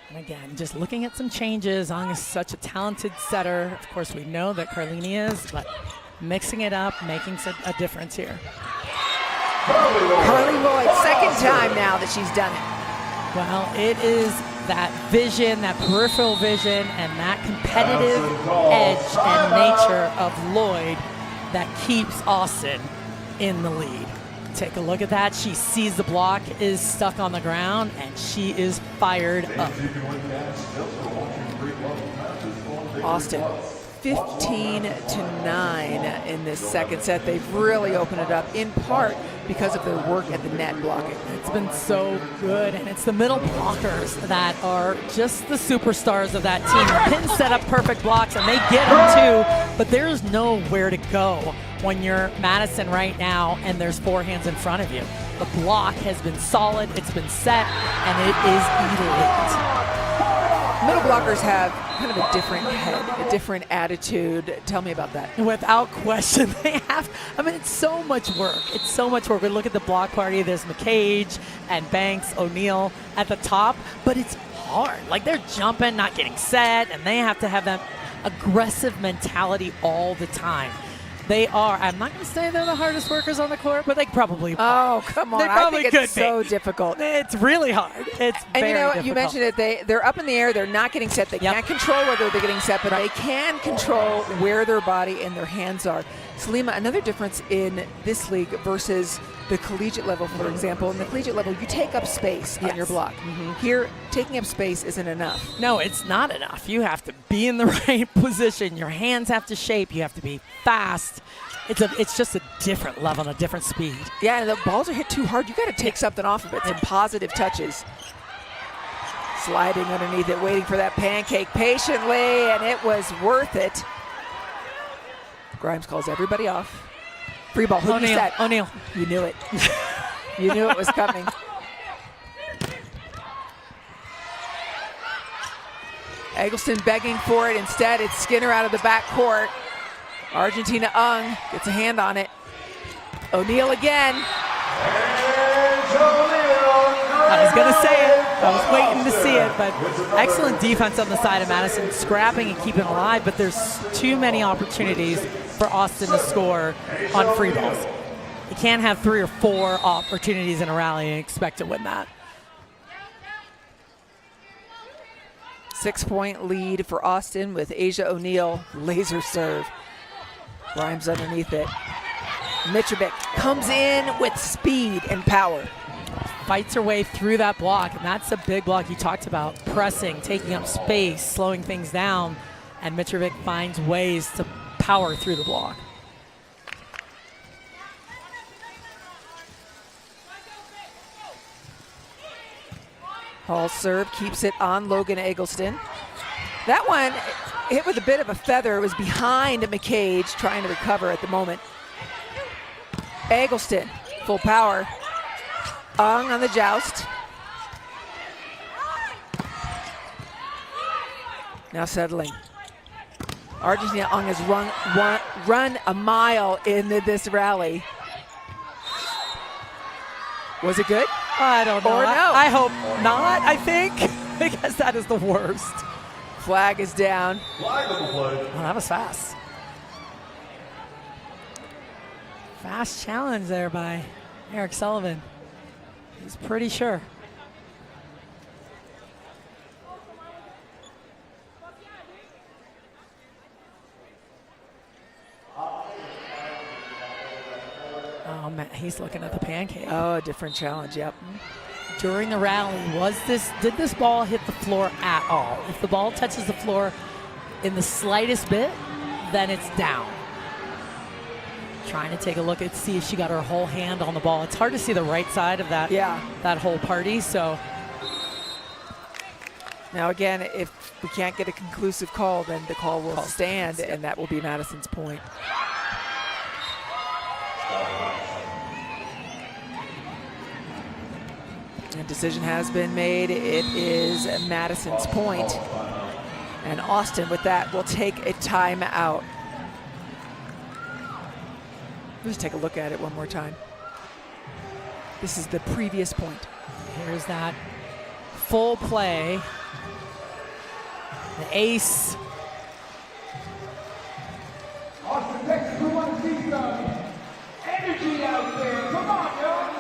And again, just looking at some changes. Ung is such a talented setter. Of course, we know that Carlini is, but mixing it up, making a difference here. Carly Lloyd, 2nd time now that she's done it. Well, it is that vision, that peripheral vision, and that competitive edge and nature of Lloyd that keeps Austin in the lead. Take a look at that. She sees the block is stuck on the ground, and she is fired up. Austin, 15-9 in this 2nd set. They've really opened it up, in part because of their work at the net blocking. It's been so good, and it's the middle blockers that are just the superstars of that team. The pins set up perfect blocks, and they get them too, but there's nowhere to go when you're Madison right now and there's 4 hands in front of you. The block has been solid, it's been set, and it is elite. Middle blockers have kind of a different head, a different attitude. Tell me about that. Without question, they have. I mean, it's so much work. It's so much work. We look at the block party. There's McCage and Banks, O'Neal at the top, but it's hard. Like, they're jumping, not getting set, and they have to have that aggressive mentality all the time. They are. I'm not going to say they're the hardest workers on the court, but they probably are. Oh, come on. They probably I think could it's so difficult. It's really hard. It's And very you know what? difficult. You mentioned it. They're up in the air. They're not getting set. They can't control whether they're getting set, but they can control where their body and their hands are. Salima, another difference in this league versus the collegiate level, for example. In the collegiate level, you take up space on your block. Here, taking up space isn't enough. No, it's not enough. You have to be in the right position. Your hands have to shape. You have to be fast. It's just a different level and a different speed. Yeah, and the balls are hit too hard. You got to take something off of it. Some positive touches. Sliding underneath it, waiting for that pancake patiently, and it was worth it. Grimes calls everybody off. Free ball. Who you set? O'Neal. You knew it. You knew it was coming. Eggleston begging for it. Instead, it's Skinner out of the back court. Argentina Ung gets a hand on it. O'Neal again. I was going to say it. I was waiting to see it, but excellent defense on the side of Madison, scrapping and keeping alive, but there's too many opportunities for Austin to score on free balls. You can't have 3 or 4 opportunities in a rally and expect to win that. 6-point lead for Austin with Asia O'Neal. Laser serve. Grimes underneath it. Mitrovic comes in with speed and power. Fights her way through that block, and that's a big block you talked about. Pressing, taking up space, slowing things down, and Mitrovic finds ways to power through the block. Hall serve keeps it on Logan Eggleston. That one hit with a bit of a feather. It was behind McCage, trying to recover at the moment. Eggleston, full power. Ung on the joust. Now settling. Argentina Ung has run a mile in this rally. Was it good? I don't know. Or no? I hope not, I think, because that is the worst. Flag is down. Flag on the play. Well, that was fast. Fast challenge there by Eric Sullivan. He's pretty sure. Oh, man, he's looking at the pancake. Oh, a different challenge, yep. During the rally, did this ball hit the floor at all? If the ball touches the floor in the slightest bit, then it's down. Trying to take a look at see if she got her whole hand on the ball. It's hard to see the right side of that that whole party. So now again, if we can't get a conclusive call, then the call will stand, and that will be Madison's point. And decision has been made. It is Madison's point. And Austin, with that, will take a timeout. Let's take a look at it one more time. This is the previous point. here's that full play. The ace. Austin, Texas, we want to see some energy out there. Come on, y'all.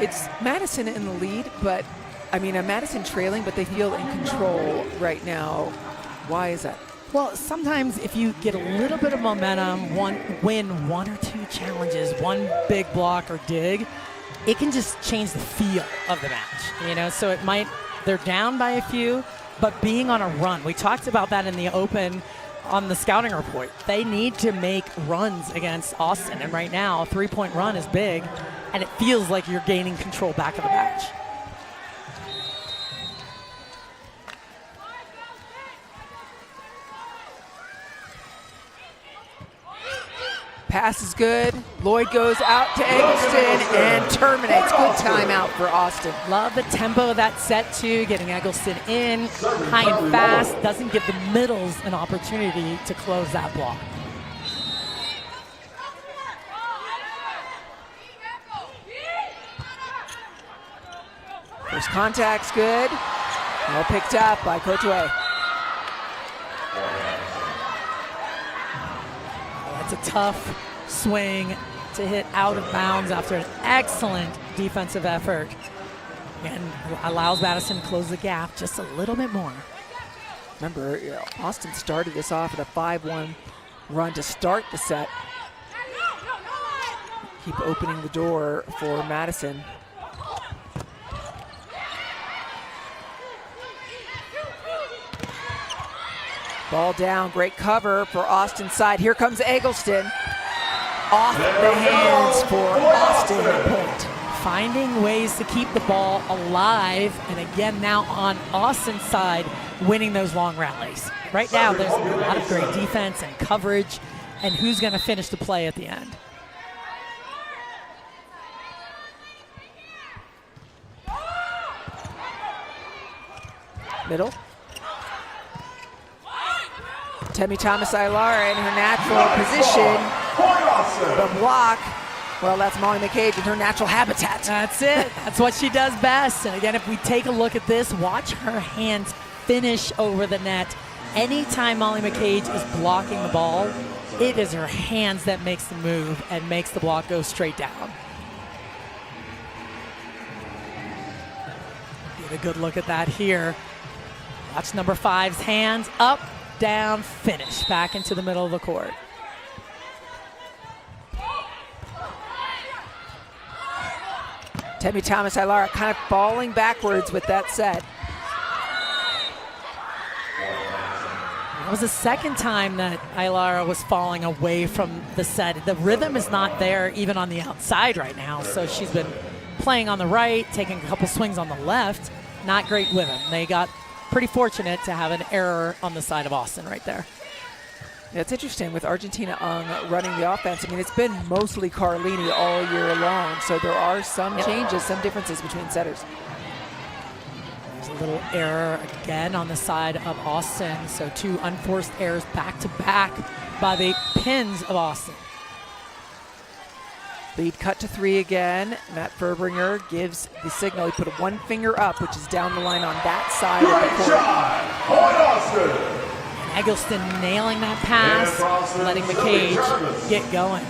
It's Madison in the lead, but I mean, Madison trailing, but they feel in control right now. Why is that? Well, sometimes if you get a little bit of momentum, win one or two challenges, one big block or dig, it can just change the feel of the match. You know, so it might, they're down by a few, but being on a run. We talked about that in the open on the scouting report. They need to make runs against Austin, and right now, a three-point run is big, and it feels like you're gaining control back of the match. Pass is good. Lloyd goes out to Eggleston and terminates. Good timeout for Austin. Love the tempo of that set too, getting Eggleston in, high and fast, doesn't give the middles an opportunity to close that block. First contact's good. Well picked up by Courtois. That's a tough swing to hit out of bounds after an excellent defensive effort. And allows Madison to close the gap just a little bit more. Remember, Austin started this off at a 5-1 run to start the set. Keep opening the door for Madison. Ball down, great cover for Austin's side. Here comes Eggleston. Off the hands for Austin at point. Finding ways to keep the ball alive, and again now on Austin's side, winning those long rallies. Right now there's a lot of great defense and coverage, and who's going to finish the play at the end? Middle. Temi Thomas-Ailara in her natural position. The block, well, that's Molly McCage in her natural habitat. That's it. That's what she does best. And again, if we take a look at this, watch her hands finish over the net. Anytime Molly McCage is blocking the ball, it is her hands that makes the move and makes the block go straight down. Get a good look at that here. Watch number 5's hands up, down, finish, back into the middle of the court. Temi Thomas-Ailara kind of falling backwards with that set. It was the second time that Ailara was falling away from the set. The rhythm is not there even on the outside right now, so she's been playing on the right, taking a couple swings on the left. Not great with them. They got pretty fortunate to have an error on the side of Austin right there. Yeah, it's interesting with Argentina running the offense. I mean, it's been mostly Carlini all year long, so there are some changes, some differences between setters. There's a little error again on the side of Austin, so 2 unforced errors back to back by the pins of Austin. Lead cut to 3 again. Matt Furbringer gives the signal. He put 1 finger up, which is down the line on that side of the court. Eggleston nailing that pass, letting McCage get going.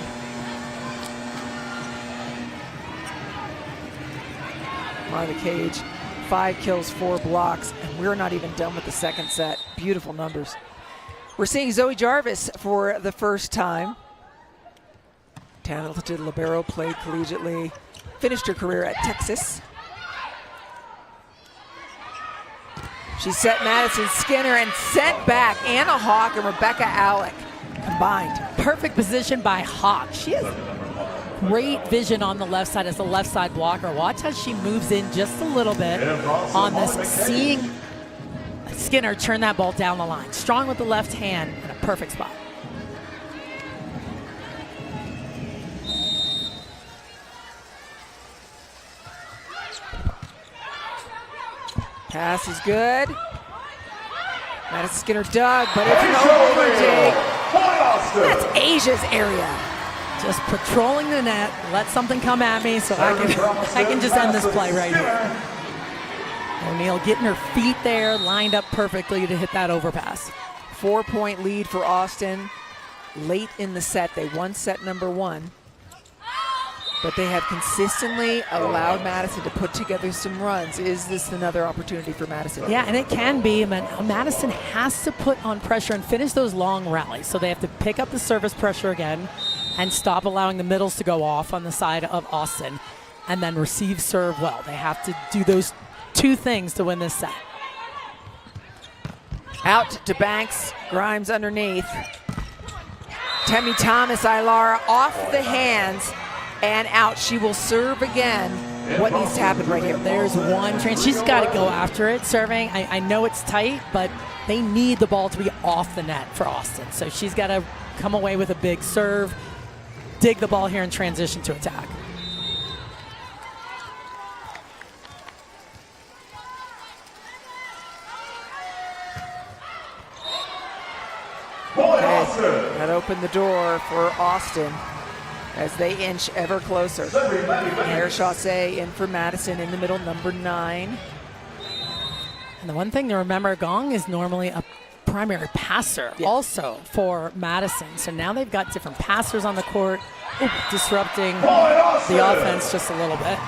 Molly McCage, 5 kills, 4 blocks, and we're not even done with the second set. Beautiful numbers. We're seeing Zoe Jarvis for the first time. Talented libero, played collegiately, finished her career at Texas. She set Madison Skinner and sent back Anna Hawk and Rebecca Alec combined. Perfect position by Hawk. She has great vision on the left side as a left side blocker. Watch how she moves in just a little bit on this, seeing Skinner turn that ball down the line. Strong with the left hand in a perfect spot. Pass is good. Madison Skinner dug, but it's an overtake. That's Asia's area. Just patrolling the net. Let something come at me so I can just end this play right here. O'Neal getting her feet there, lined up perfectly to hit that overpass. 4-point lead for Austin. Late in the set, they won set number 1. But they have consistently allowed Madison to put together some runs. Is this another opportunity for Madison? Yeah, and it can be. Madison has to put on pressure and finish those long rallies. So they have to pick up the service pressure again and stop allowing the middles to go off on the side of Austin and then receive serve well. They have to do those 2 things to win this set. Out to Banks, Grimes underneath. Temi Thomas-Ailara off the hands and out. She will serve again. What needs to happen right here? There's one chance. She's got to go after it serving. I know it's tight, but they need the ball to be off the net for Austin. So she's got to come away with a big serve. dig the ball here and transition to attack. That opened the door for Austin as they inch ever closer. There's Chaussee in for Madison in the middle, number 9. And the one thing to remember, Gong is normally a primary passer also for Madison. So now they've got different passers on the court, disrupting the offense just a little bit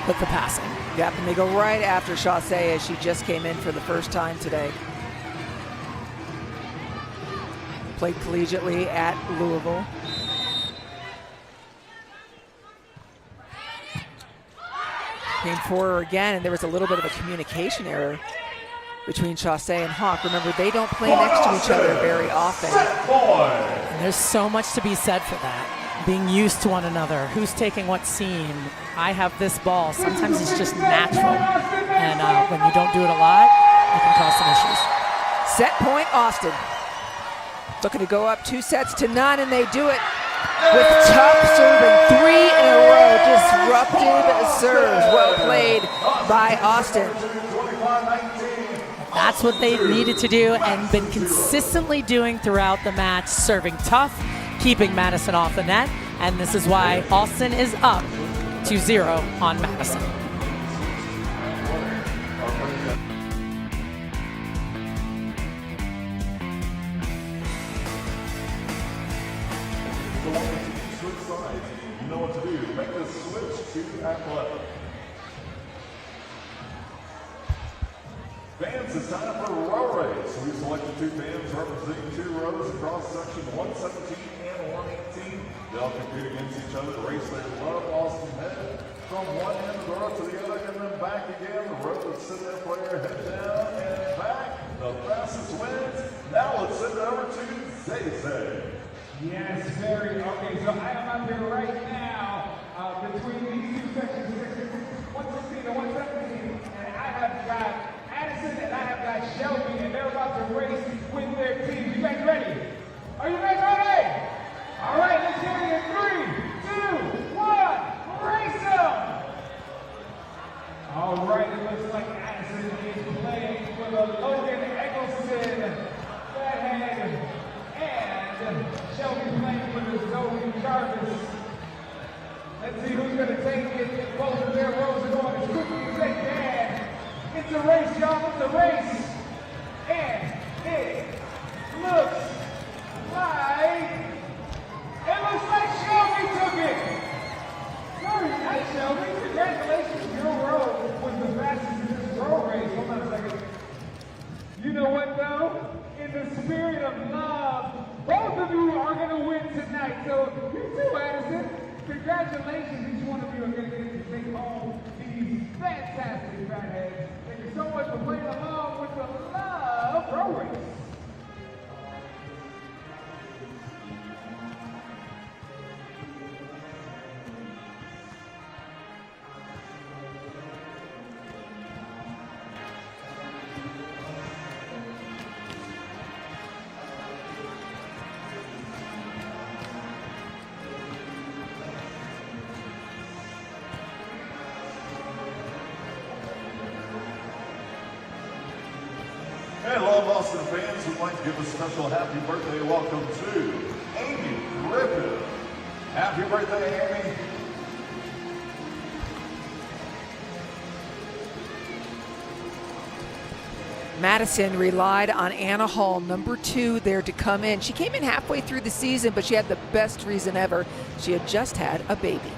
with the passing. Yep, and they go right after Chaussee as she just came in for the first time today. Played collegiately at Louisville. Came for her again, and there was a little bit of a communication error between Chaussee and Hawk. Remember, they don't play next to each other very often. And there's so much to be said for that. Being used to one another, who's taking what seam. I have this ball. Sometimes it's just natural. And when you don't do it a lot, it can cause some issues. Set point, Austin. Looking to go up 2-0, and they do it with tough serving. 3 in a row, disruptive serves. Well played by Austin. That's what they needed to do and been consistently doing throughout the match, serving tough, keeping Madison off the net, and this is why Austin is up 2-0 on Madison. Switch sides. You know what to do. Make the switch to athletic. Fans, it's time for a row race. We selected 2 fans representing 2 rows across section 117 and 118. They'll compete against each other to race their Love Austin head from one end of the row to the other and then back again. The row that's sitting there, player head down and back. The fastest wins. Now let's send it over to Zay. Yes, very. Okay, so I am out there right now between these 2 sections, 116 and 117, and I have got Madison and I have got Shelby, and they're about to race with their team. You guys ready? Are you guys ready? All right, let's get it in 3, 2, 1, race them! All right, it looks like Madison is playing for the Logan Eggleston Fathead, and Shelby playing for the Zoe Jarvis. Let's see who's going to take it. Both of their rows are going as quickly as they can. It's a race, y'all. It's a race. And it looks like Shelby took it. Very nice, Shelby. Congratulations. Your row was the fastest in this row race. Hold on a second. You know what, though? In the spirit of love, both of you are going to win tonight. So you too, Addison. Congratulations. Each one of you are going to get to take home these fantastic fatheads. Thank you so much for playing along with the Love Row Race. And Love Austin fans would like to give a special happy birthday welcome to Amy Griffin. Happy birthday, Amy. Madison relied on Anna Hall, number 2, there to come in. She came in halfway through the season, but she had the best reason ever. She had just had a baby.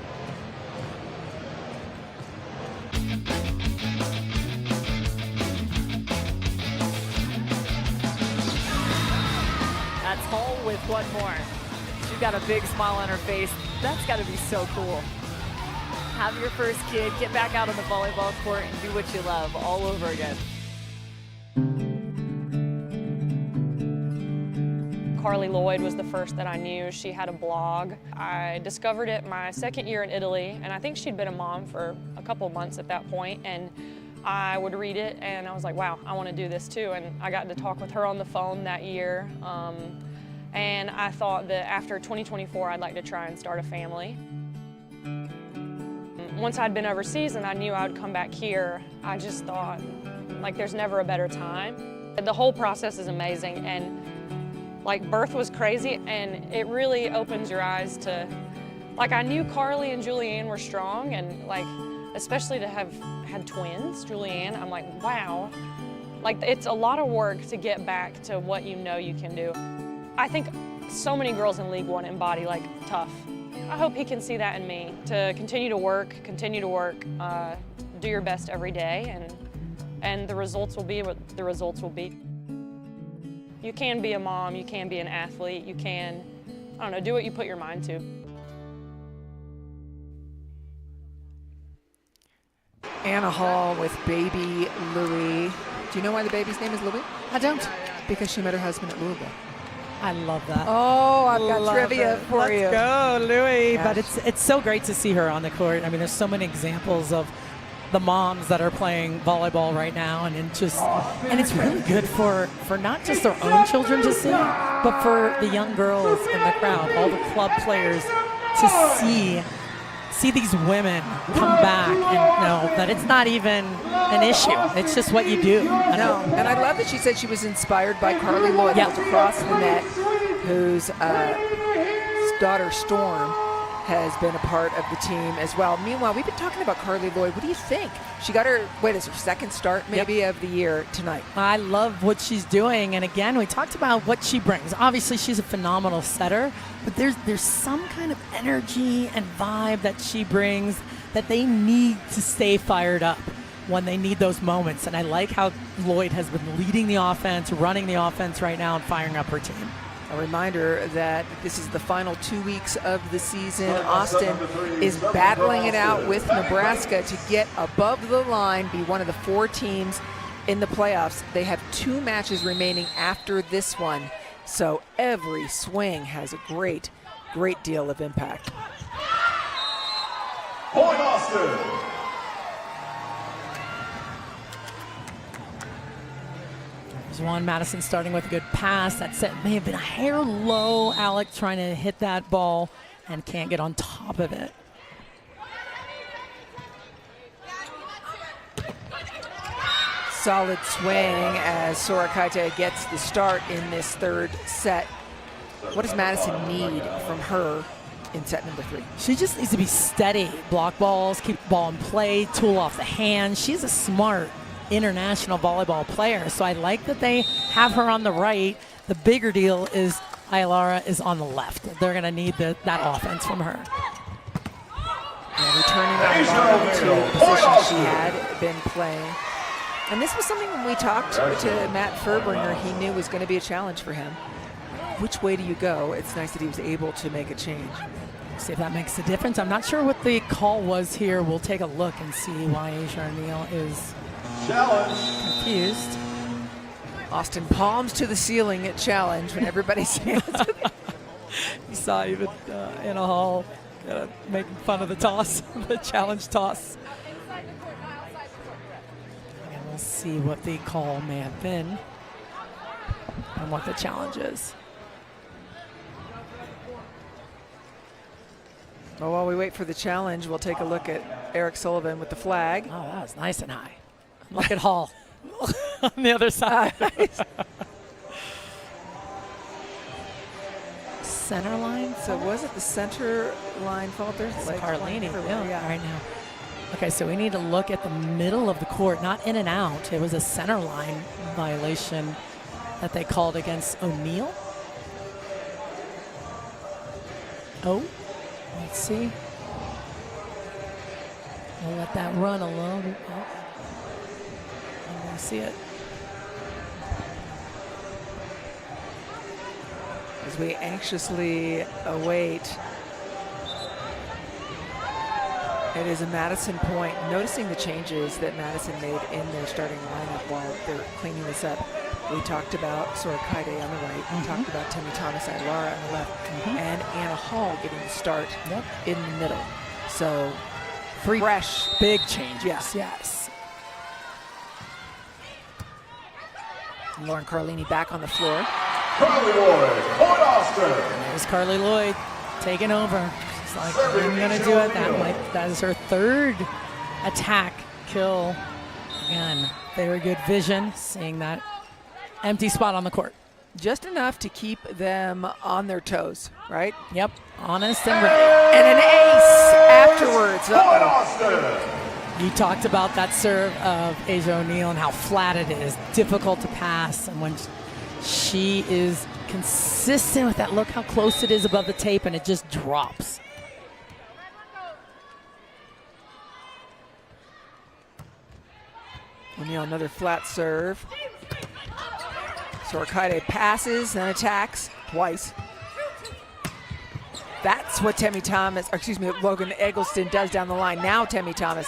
That's Hall with one more. She's got a big smile on her face. That's got to be so cool. Have your first kid, get back out on the volleyball court and do what you love all over again. Carly Lloyd was the first that I knew. She had a blog. I discovered it my second year in Italy, and I think she'd been a mom for a couple months at that point, and I would read it, and I was like, wow, I want to do this too, and I got to talk with her on the phone that year. And I thought that after 2024, I'd like to try and start a family. Once I'd been overseas and I knew I would come back here, I just thought, like, there's never a better time. The whole process is amazing, and like, birth was crazy, and it really opens your eyes to, like, I knew Carly and Julianne were strong, and like, especially to have had twins, Julianne, I'm like, wow. Like, it's a lot of work to get back to what you know you can do. I think so many girls in League One embody, like, tough. I hope he can see that in me, to continue to work, do your best every day, and the results will be what the results will be. You can be a mom, you can be an athlete, you can, I don't know, do what you put your mind to. Anna Hall with baby Louie. Do you know why the baby's name is Louie? I don't. Because she met her husband at Louisville. I love that. Oh, I've got Love trivia it. for you. Let's go, Louie. Gosh. But it's so great to see her on the court. I mean, there's so many examples of the moms that are playing volleyball right now, and it's really good for not just their own children to see, but for the young girls in the crowd, all the club players, to see these women come back and know that it's not even an issue. It's just what you do. No, and I love that she said she was inspired by Carly Lloyd, who's across the net, whose daughter Storm has been a part of the team as well. Meanwhile, we've been talking about Carly Lloyd. What do you think? She got her, her second start maybe of the year tonight. I love what she's doing, and again, we talked about what she brings. Obviously, she's a phenomenal setter, but there's some kind of energy and vibe that she brings that they need to stay fired up when they need those moments. And I like how Lloyd has been leading the offense, running the offense right now, and firing up her team. A reminder that this is the final 2 weeks of the season. Austin is battling it out with Nebraska to get above the line, be one of the 4 teams in the playoffs. They have 2 matches remaining after this one, so every swing has a great deal of impact. Point Austin. There's one. Madison starting with a good pass. That set may have been a hair low. Alec trying to hit that ball and can't get on top of it. Solid swing as Sorakaite gets the start in this third set. What does Madison need from her in set number 3? She just needs to be steady. Block balls, keep the ball in play, tool off the hand. She's a smart international volleyball player, so I like that they have her on the right. The bigger deal is Aylara is on the left. They're going to need that offense from her. And returning Aylara to the position she had been playing. And this was something when we talked to Matt Furbringer, he knew was going to be a challenge for him. Which way do you go? It's nice that he was able to make a change. See if that makes a difference. I'm not sure what the call was here. We'll take a look and see why Asia O'Neal is confused. Austin palms to the ceiling at challenge when everybody's hands. You saw even Anna Hall making fun of the toss, the challenge toss. And we'll see what the call may have been and what the challenge is. Well, while we wait for the challenge, we'll take a look at Eric Sullivan with the flag. Oh, that was nice and high. Look at Hall on the other side. Center line? So was it the center line fault? There's It's like Carlini yeah. right now. Okay, so we need to look at the middle of the court, not in and out. It was a center line violation that they called against O'Neal. Oh, let's see. We'll let that run alone. Oh. And we see it. As we anxiously await, it is a Madison point. Noticing the changes that Madison made in their starting lineup while they're cleaning this up. We talked about Sora Kaide on the right. We talked about Timmy Thomas and Lara on the left. And Anna Hall getting the start in the middle. So, fresh. Big change. Yes. Lauren Carlini back on the floor. Carly Lloyd, Point Austin. There's Carly Lloyd taking over. She's like, I'm going to do it. That is her third attack kill. Again, very good vision, seeing that empty spot on the court. Just enough to keep them on their toes, right? Yep, honest and ready. And an ace afterwards. Point Austin. You talked about that serve of Asia O'Neal and how flat it is, difficult to pass. And when she is consistent with that, look how close it is above the tape, and it just drops. O'Neal, another flat serve. Sorakaide passes, then attacks twice. That's what Logan Eggleston does down the line. Now Temmie Thomas.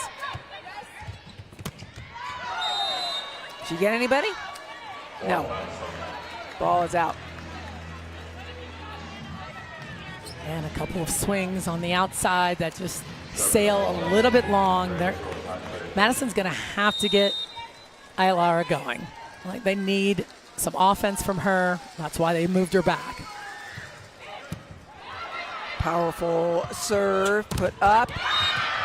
She get anybody? No. Ball is out. And a couple of swings on the outside that just sail a little bit long. Madison's going to have to get Aylara going. Like, they need some offense from her. That's why they moved her back. Powerful serve, put up,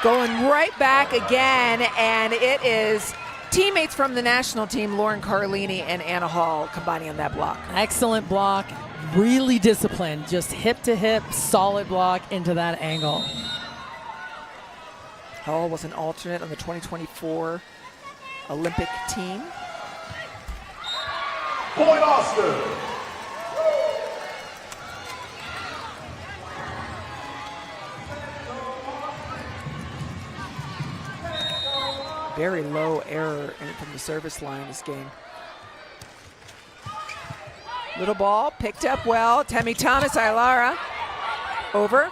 going right back again, and it is teammates from the national team, Lauren Carlini and Anna Hall, combining on that block. Excellent block, really disciplined, just hip to hip, solid block into that angle. Hall was an alternate on the 2024 Olympic team. Point Austin. Very low error from the service line this game. Little ball, picked up well. Temmie Thomas, Aylara, over.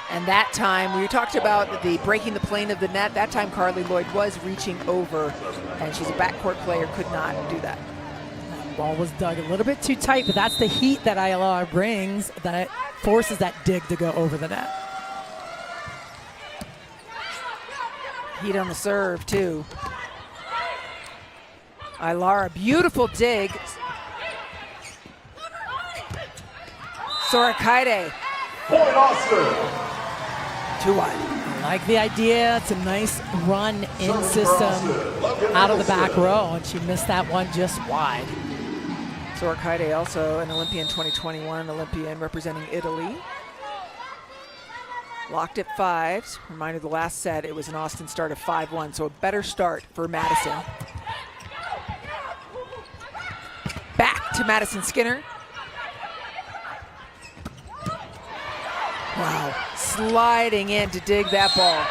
And that time, we talked about the breaking the plane of the net. That time, Carly Lloyd was reaching over, and she's a backcourt player, could not do that. That ball was dug a little bit too tight, but that's the heat that Aylara brings that forces that dig to go over the net. Heat on the serve, too. Aylara, beautiful dig. Sorakaide. Point Austin. Too wide. I like the idea. It's a nice run-in system out of the back row, and she missed that one just wide. Sorakaide, also an Olympian 2021, Olympian representing Italy. Locked at 5s. Reminder, the last set, it was an Austin start of 5-1, so a better start for Madison. Back to Madison Skinner. Wow, sliding in to dig that ball.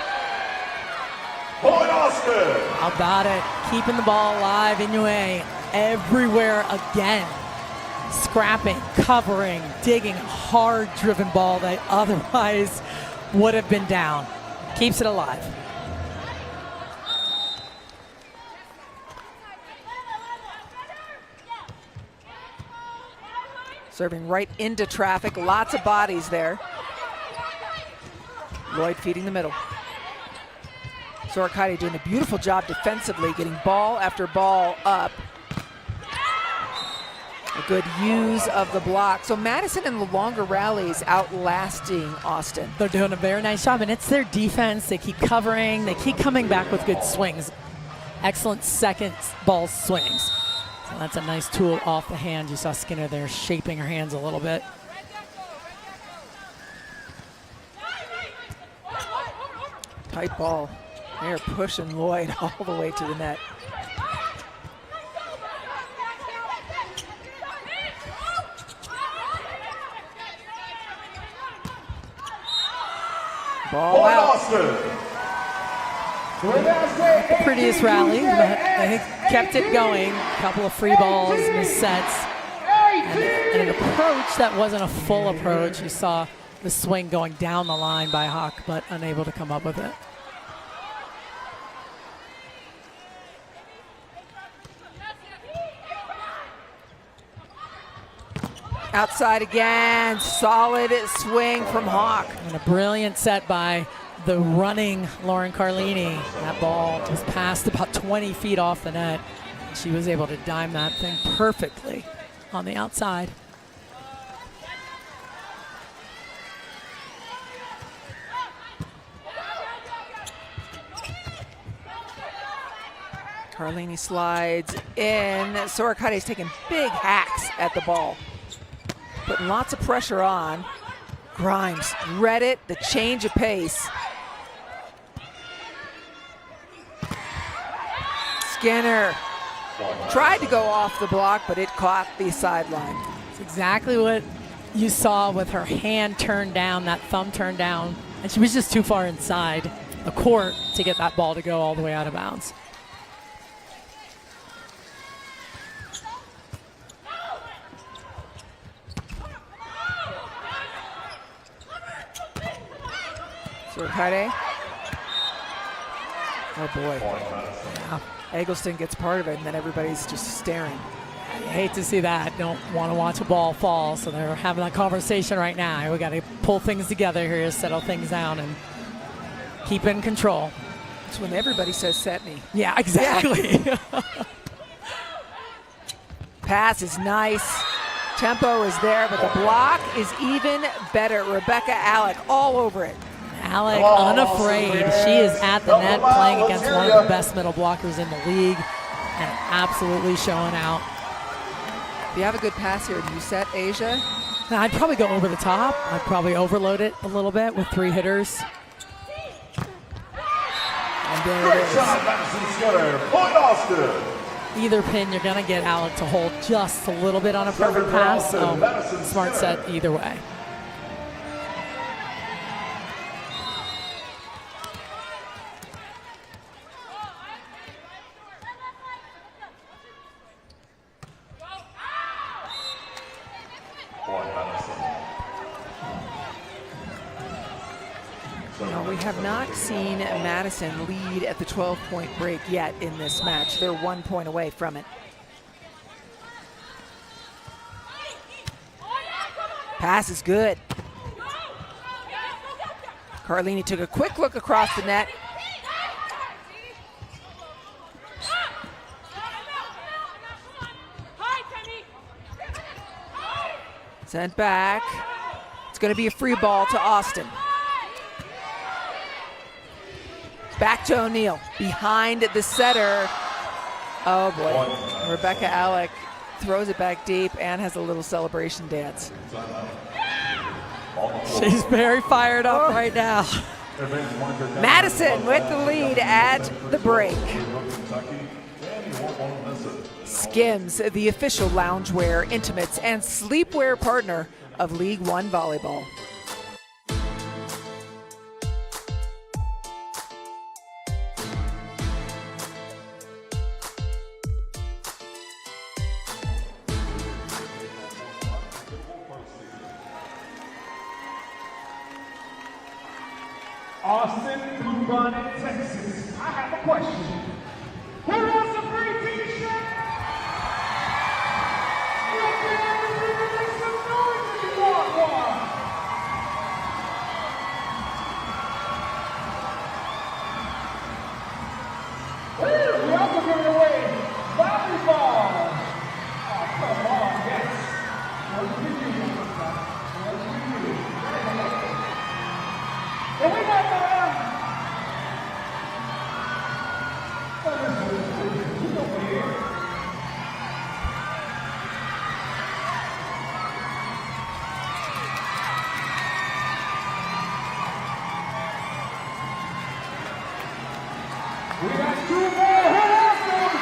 Point Austin. How about it? Keeping the ball alive, Inoue everywhere again. Scrapping, covering, digging, hard-driven ball that otherwise would have been down. Keeps it alive. Serving right into traffic, lots of bodies there. Lloyd feeding the middle. Sorakaide doing a beautiful job defensively, getting ball after ball up. A good use of the block. So Madison in the longer rallies outlasting Austin. They're doing a very nice job, and it's their defense. They keep covering. They keep coming back with good swings. Excellent second ball swings. So that's a nice tool off the hand. You saw Skinner there shaping her hands a little bit. Tight ball. They're pushing Lloyd all the way to the net. Ball out. The prettiest rally, but they kept it going. A couple of free balls, missed sets, and an approach that wasn't a full approach. You saw the swing going down the line by Hawk, but unable to come up with it. Outside again, solid swing from Hawk. And a brilliant set by the running Lauren Carlini. That ball just passed about 20 feet off the net. She was able to dime that thing perfectly on the outside. Carlini slides in. Sorakate's taking big hacks at the ball, putting lots of pressure on. Grimes read it, the change of pace. Skinner tried to go off the block, but it caught the sideline. It's exactly what you saw with her hand turned down, that thumb turned down, and she was just too far inside the court to get that ball to go all the way out of bounds. Sorokate. Oh boy. Yeah. Eggleston gets part of it, and then everybody's just staring. I hate to see that. Don't want to watch a ball fall, so they're having that conversation right now. We got to pull things together here, settle things down, and keep in control. It's when everybody says set me. Yeah, exactly. Yeah. Pass is nice. Tempo is there, but the block is even better. Rebecca Alec all over it. Alec, unafraid. She is at the net playing against one of the best middle blockers in the league and absolutely showing out. If you have a good pass here, do you set Asia? Now, I'd probably go over the top. I'd probably overload it a little bit with 3 hitters. And there it is. Madison Scudder, Point Austin. Either pin, you're going to get Alec to hold just a little bit on a perfect pass. So smart set either way. No, we have not seen Madison lead at the 12-point break yet in this match. They're 1 point away from it. Pass is good. Carlini took a quick look across the net. Sent back. It's going to be a free ball to Austin. Back to O'Neal, behind the setter. Oh boy, Rebecca Alec throws it back deep and has a little celebration dance. She's very fired up right now. Madison with the lead at the break. Skims, the official loungewear, intimates, and sleepwear partner of League One Volleyball. Austin, Blue Bonnet, Texas. I have a question. Who wants a free t-shirt? Look at everybody, make some noise if you want one. Woo, we also giving away volleyball. Oh, come on, yes. What do you do? What do you do? And we got the we got 2 more. Who wants them?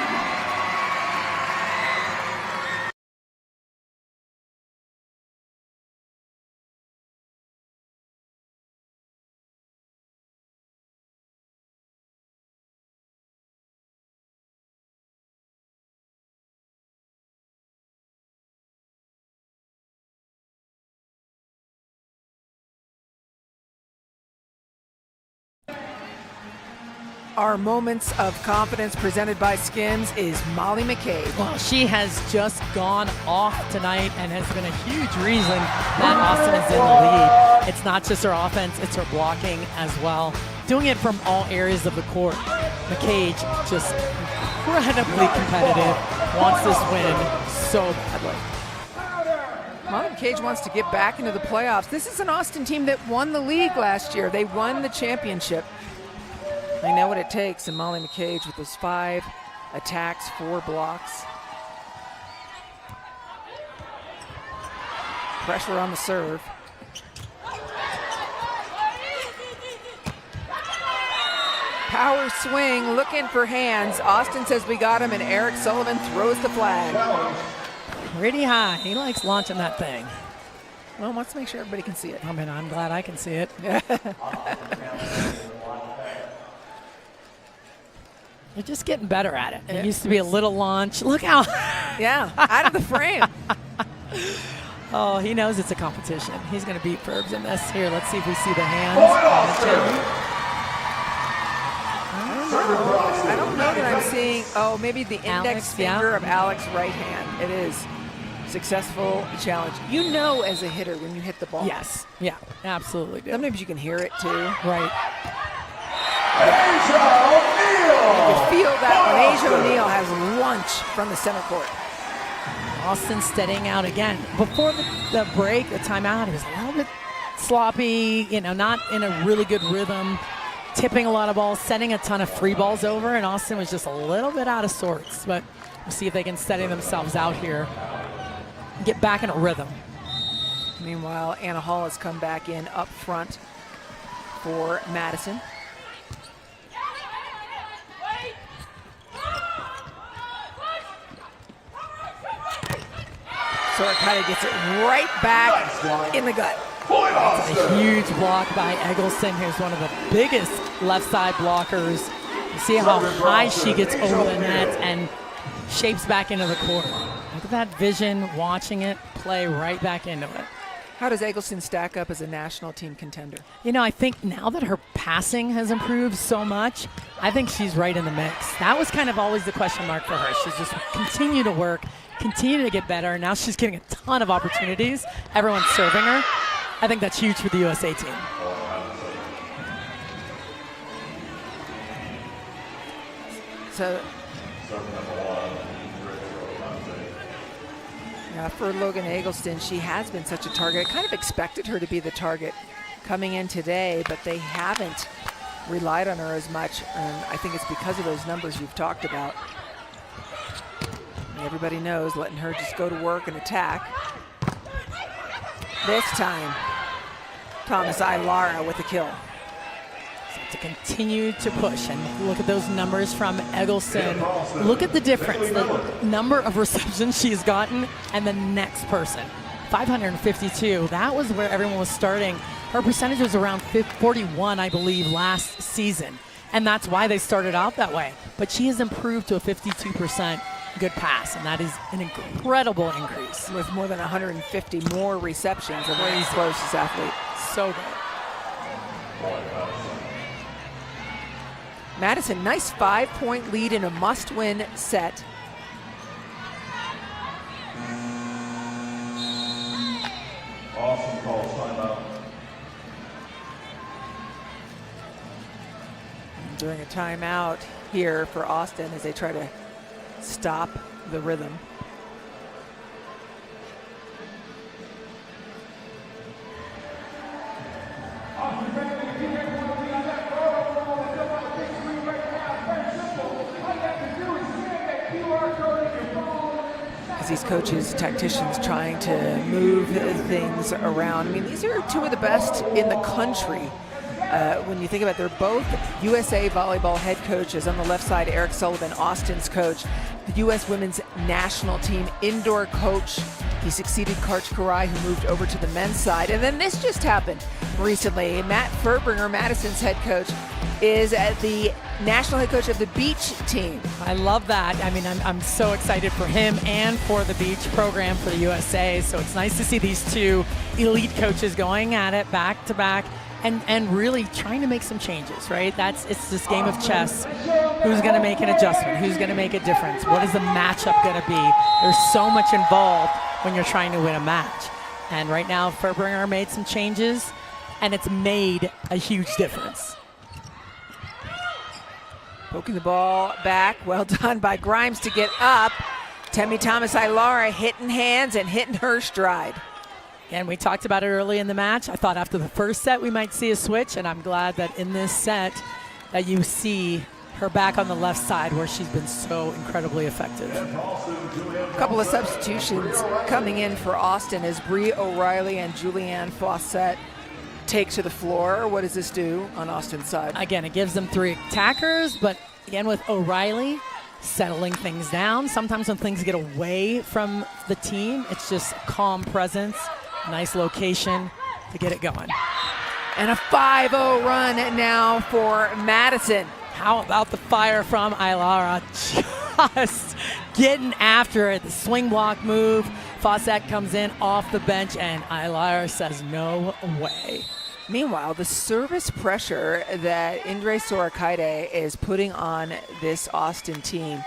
Our moments of confidence presented by Skims is Molly McCabe. Well, she has just gone off tonight and has been a huge reason that Austin is in the lead. It's not just her offense, it's her blocking as well. Doing it from all areas of the court. McCabe just incredibly competitive, wants this win so badly. Molly Cage wants to get back into the playoffs. This is an Austin team that won the league last year. They won the championship. They know what it takes, and Molly McCage with those 5 attacks, 4 blocks. Pressure on the serve. Power swing, looking for hands. Austin says we got him, and Eric Sullivan throws the flag. Pretty high. He likes launching that thing. Well, wants to make sure everybody can see it. I mean, I'm glad I can see it. You're just getting better at it. It used to be a little launch. Look how. Yeah, out of the frame. Oh, he knows it's a competition. He's going to beat Ferbs in this. Here, let's see if we see the hands. I don't know that I'm seeing. Oh, maybe the index Alex, finger yeah. of Alex's right hand. It is. Successful challenge. You know as a hitter when you hit the ball. Yes. Yeah, absolutely. Do. Sometimes you can hear it too. Right. You can feel that when Asia O'Neal has lunch from the center court. Austin steadying out again. Before the break, the timeout, he was a little bit sloppy, not in a really good rhythm, tipping a lot of balls, sending a ton of free balls over, and Austin was just a little bit out of sorts. But we'll see if they can steady themselves out here, get back in a rhythm. Meanwhile, Anna Hall has come back in up front for Madison. So it kind of gets it right back in the gut. That's a huge block by Eggleston, who's one of the biggest left side blockers. You see how high she gets over the net and shapes back into the court. Look at that vision, watching it play right back into it. How does Eggleston stack up as a national team contender? I think now that her passing has improved so much, I think she's right in the mix. That was kind of always the question mark for her. She's just continue to work, continue to get better. Now she's getting a ton of opportunities. Everyone's serving her. I think that's huge for the USA team. So, for Logan Eggleston, she has been such a target. I kind of expected her to be the target coming in today, but they haven't relied on her as much, and I think it's because of those numbers you've talked about. And everybody knows letting her just go to work and attack. This time, Thomas Ilara with the kill. To continue to push, and look at those numbers from Eggleston. Look at the difference, the number of receptions she's gotten and the next person. 552, that was where everyone was starting. Her percentage was around 41, I believe, last season, and that's why they started out that way. But she has improved to a 52% good pass, and that is an incredible increase. With more than 150 more receptions of the closest athlete. So good. Madison, nice 5-point lead in a must-win set. Austin calls timeout. During a timeout here for Austin as they try to stop the rhythm. As these coaches, tacticians trying to move things around. I mean, these are two of the best in the country. When you think about it, they're both USA volleyball head coaches. On the left side, Eric Sullivan, Austin's coach. The U.S. women's national team indoor coach. He succeeded Karch Karai, who moved over to the men's side. And then this just happened recently. Matt Furbringer, Madison's head coach, is the national head coach of the beach team. I love that. I mean, I'm so excited for him and for the beach program for the USA. So it's nice to see these two elite coaches going at it back to back and really trying to make some changes, right? It's this game of chess. Who's going to make an adjustment? Who's going to make a difference? What is the matchup going to be? There's so much involved when you're trying to win a match. And right now, Furbringer made some changes, and it's made a huge difference. Poking the ball back. Well done by Grimes to get up. Temi Thomas-Ailara hitting hands and hitting her stride. And we talked about it early in the match. I thought after the first set we might see a switch, and I'm glad that in this set that you see her back on the left side where she's been so incredibly effective. A couple of substitutions coming in for Austin as Bree O'Reilly and Julianne Fawcett take to the floor. What does this do on Austin's side? Again, it gives them 3 attackers, but again with O'Reilly settling things down. Sometimes when things get away from the team, it's just calm presence, nice location to get it going. And a 5-0 run now for Madison. How about the fire from Ailara? Just getting after it. The swing block move. Fawcett comes in off the bench, and Ailara says no way. Meanwhile, the service pressure that Indre Sorakaide is putting on this Austin team.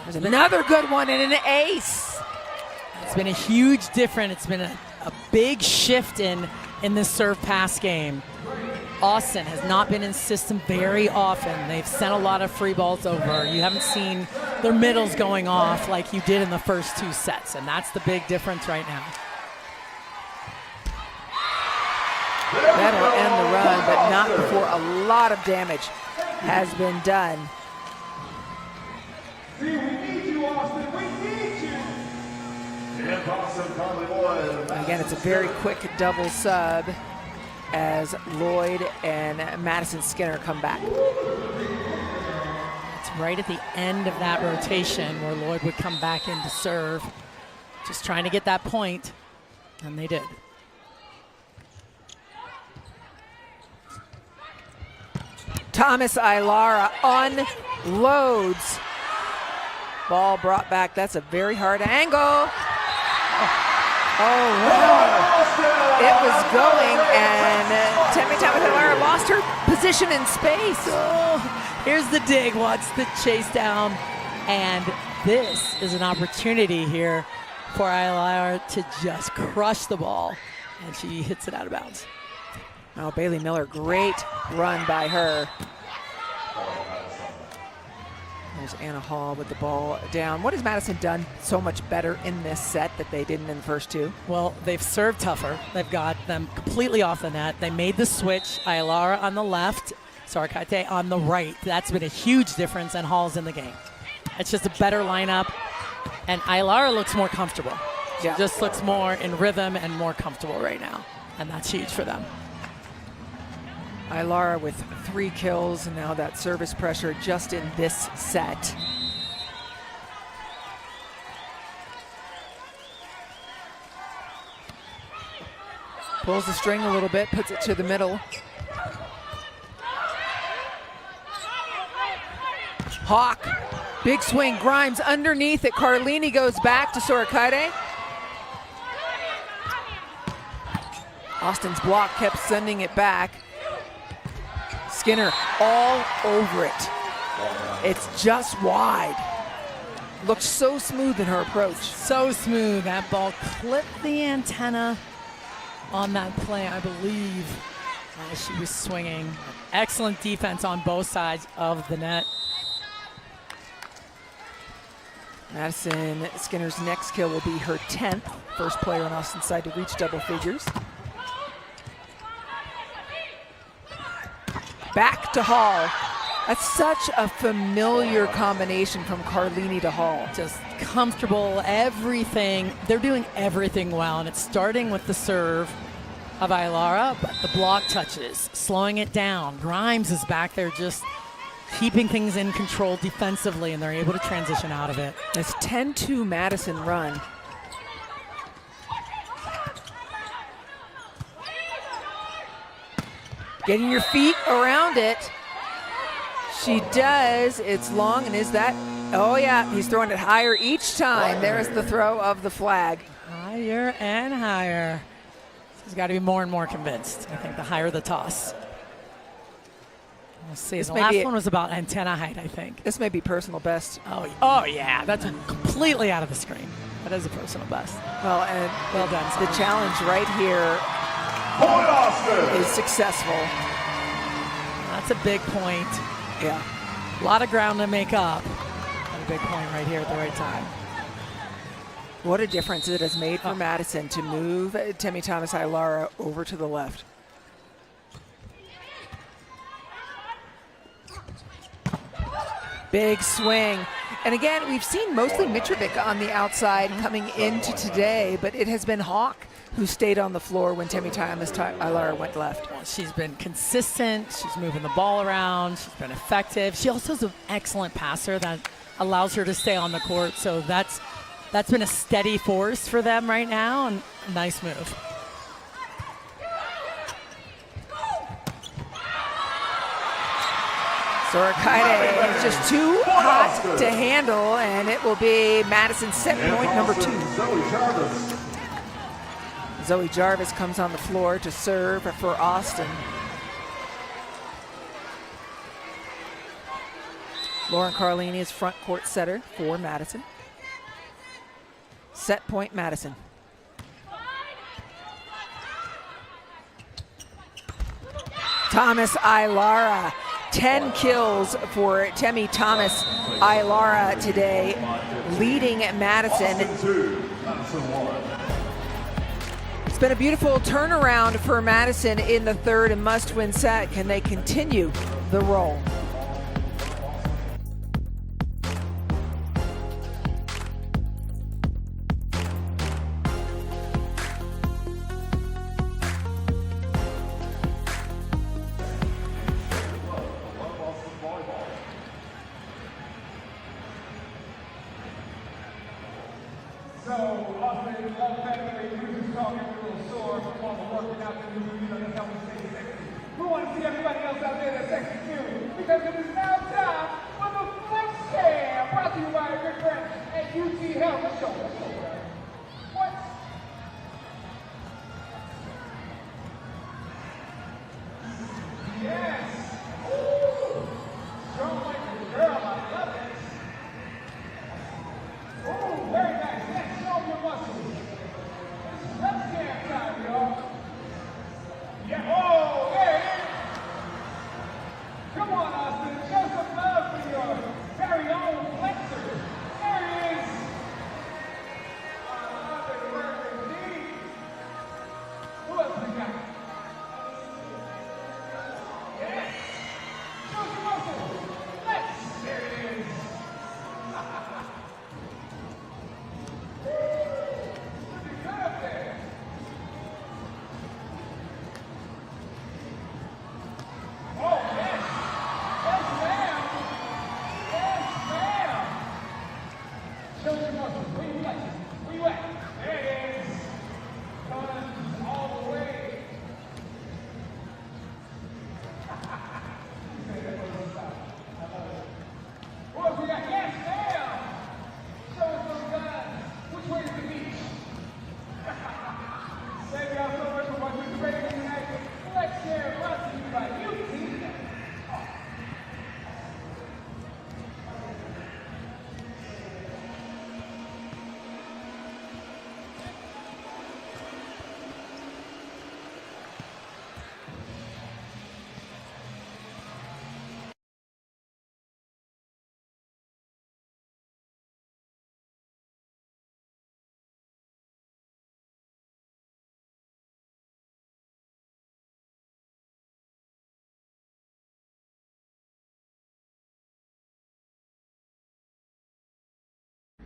There's another good one and an ace. It's been a huge difference. It's been a big shift in this serve pass game. Austin has not been in system very often. They've sent a lot of free balls over. You haven't seen their middles going off like you did in the first 2 sets, and that's the big difference right now. That'll end the run, but not before a lot of damage has been done. See, we need you, Austin. We need you. Again, it's a very quick double sub as Lloyd and Madison Skinner come back. It's right at the end of that rotation where Lloyd would come back in to serve, just trying to get that point, and they did. Thomas-Ailara unloads. Ball brought back. That's a very hard angle. Oh, wow. It was going, and Temi Thomas-Ailara lost her position in space. Oh, here's the dig. What's the chase down? And this is an opportunity here for Ailara to just crush the ball, and she hits it out of bounds. Oh, Bailey Miller, great run by her. There's Anna Hall with the ball down. What has Madison done so much better in this set that they didn't in the first 2? Well, they've served tougher. They've got them completely off the net. They made the switch. Ailara on the left, Sorakaite on the right. That's been a huge difference, and Hall's in the game. It's just a better lineup, and Ailara looks more comfortable. She just looks more in rhythm and more comfortable right now, and that's huge for them. Ailara with 3 kills, and now that service pressure just in this set. Pulls the string a little bit, puts it to the middle. Hawk, big swing, Grimes underneath it. Carlini goes back to Sorakaide. Austin's block kept sending it back. Skinner all over it. It's just wide. Looks so smooth in her approach. So smooth. That ball clipped the antenna on that play, I believe, as she was swinging. Excellent defense on both sides of the net. Madison Skinner's next kill will be her 10th. First player on Austin's side to reach double figures. Back to Hall. That's such a familiar combination from Carlini to Hall. Just comfortable, everything. They're doing everything well, and it's starting with the serve of Ailara, but the block touches, slowing it down. Grimes is back there just keeping things in control defensively, and they're able to transition out of it. This 10-2 Madison run. Getting your feet around it. She does. It's long, and is that? Oh, yeah, he's throwing it higher each time. There's the throw of the flag. Higher and higher. She's got to be more and more convinced. I think the higher the toss. We'll see. The last one was about antenna height, I think. This may be personal best. Oh yeah, that's completely out of the screen. That is a personal best. Well, and well done. The challenge right here is successful. That's a big point. Yeah. A lot of ground to make up. And a big point right here at the right time. What a difference it has made for Madison to move Temi Thomas-Ailara over to the left. Big swing. And again, we've seen mostly Mitrovic on the outside coming into today, but it has been Hawk who stayed on the floor when Temi Thomas-Ailara went left. Well, she's been consistent. She's moving the ball around. She's been effective. She also is an excellent passer that allows her to stay on the court. So that's been a steady force for them right now, and a nice move. Sorakaide is just too hot to handle, and it will be Madison's set point number 2. Zoe Jarvis comes on the floor to serve for Austin. Lauren Carlini is front court setter for Madison. Set point Madison. Thomas-Ailara, 10 kills for Temi Thomas-Ailara today, leading Madison. It's been a beautiful turnaround for Madison in the third and must-win set. Can they continue the roll? So, Austin, love better, you just talking a little sore while we're working out the new, that's how we stay sexy. We want to see everybody else out there that's sexy too, because it is now time for the Flex Cam, brought to you by our good friends at UT Health. Let's show them. What? Yes. Ooh. Strong like a girl, I love it. Ooh, very nice. Let's show your muscles. It's left hand time, y'all. Yeah, oh, there it is. Come on, Austin. Show some love for your very own flexor. There it is. I love it. Work indeed. Who else we got? Yes. Show some muscles. Let's. There it is.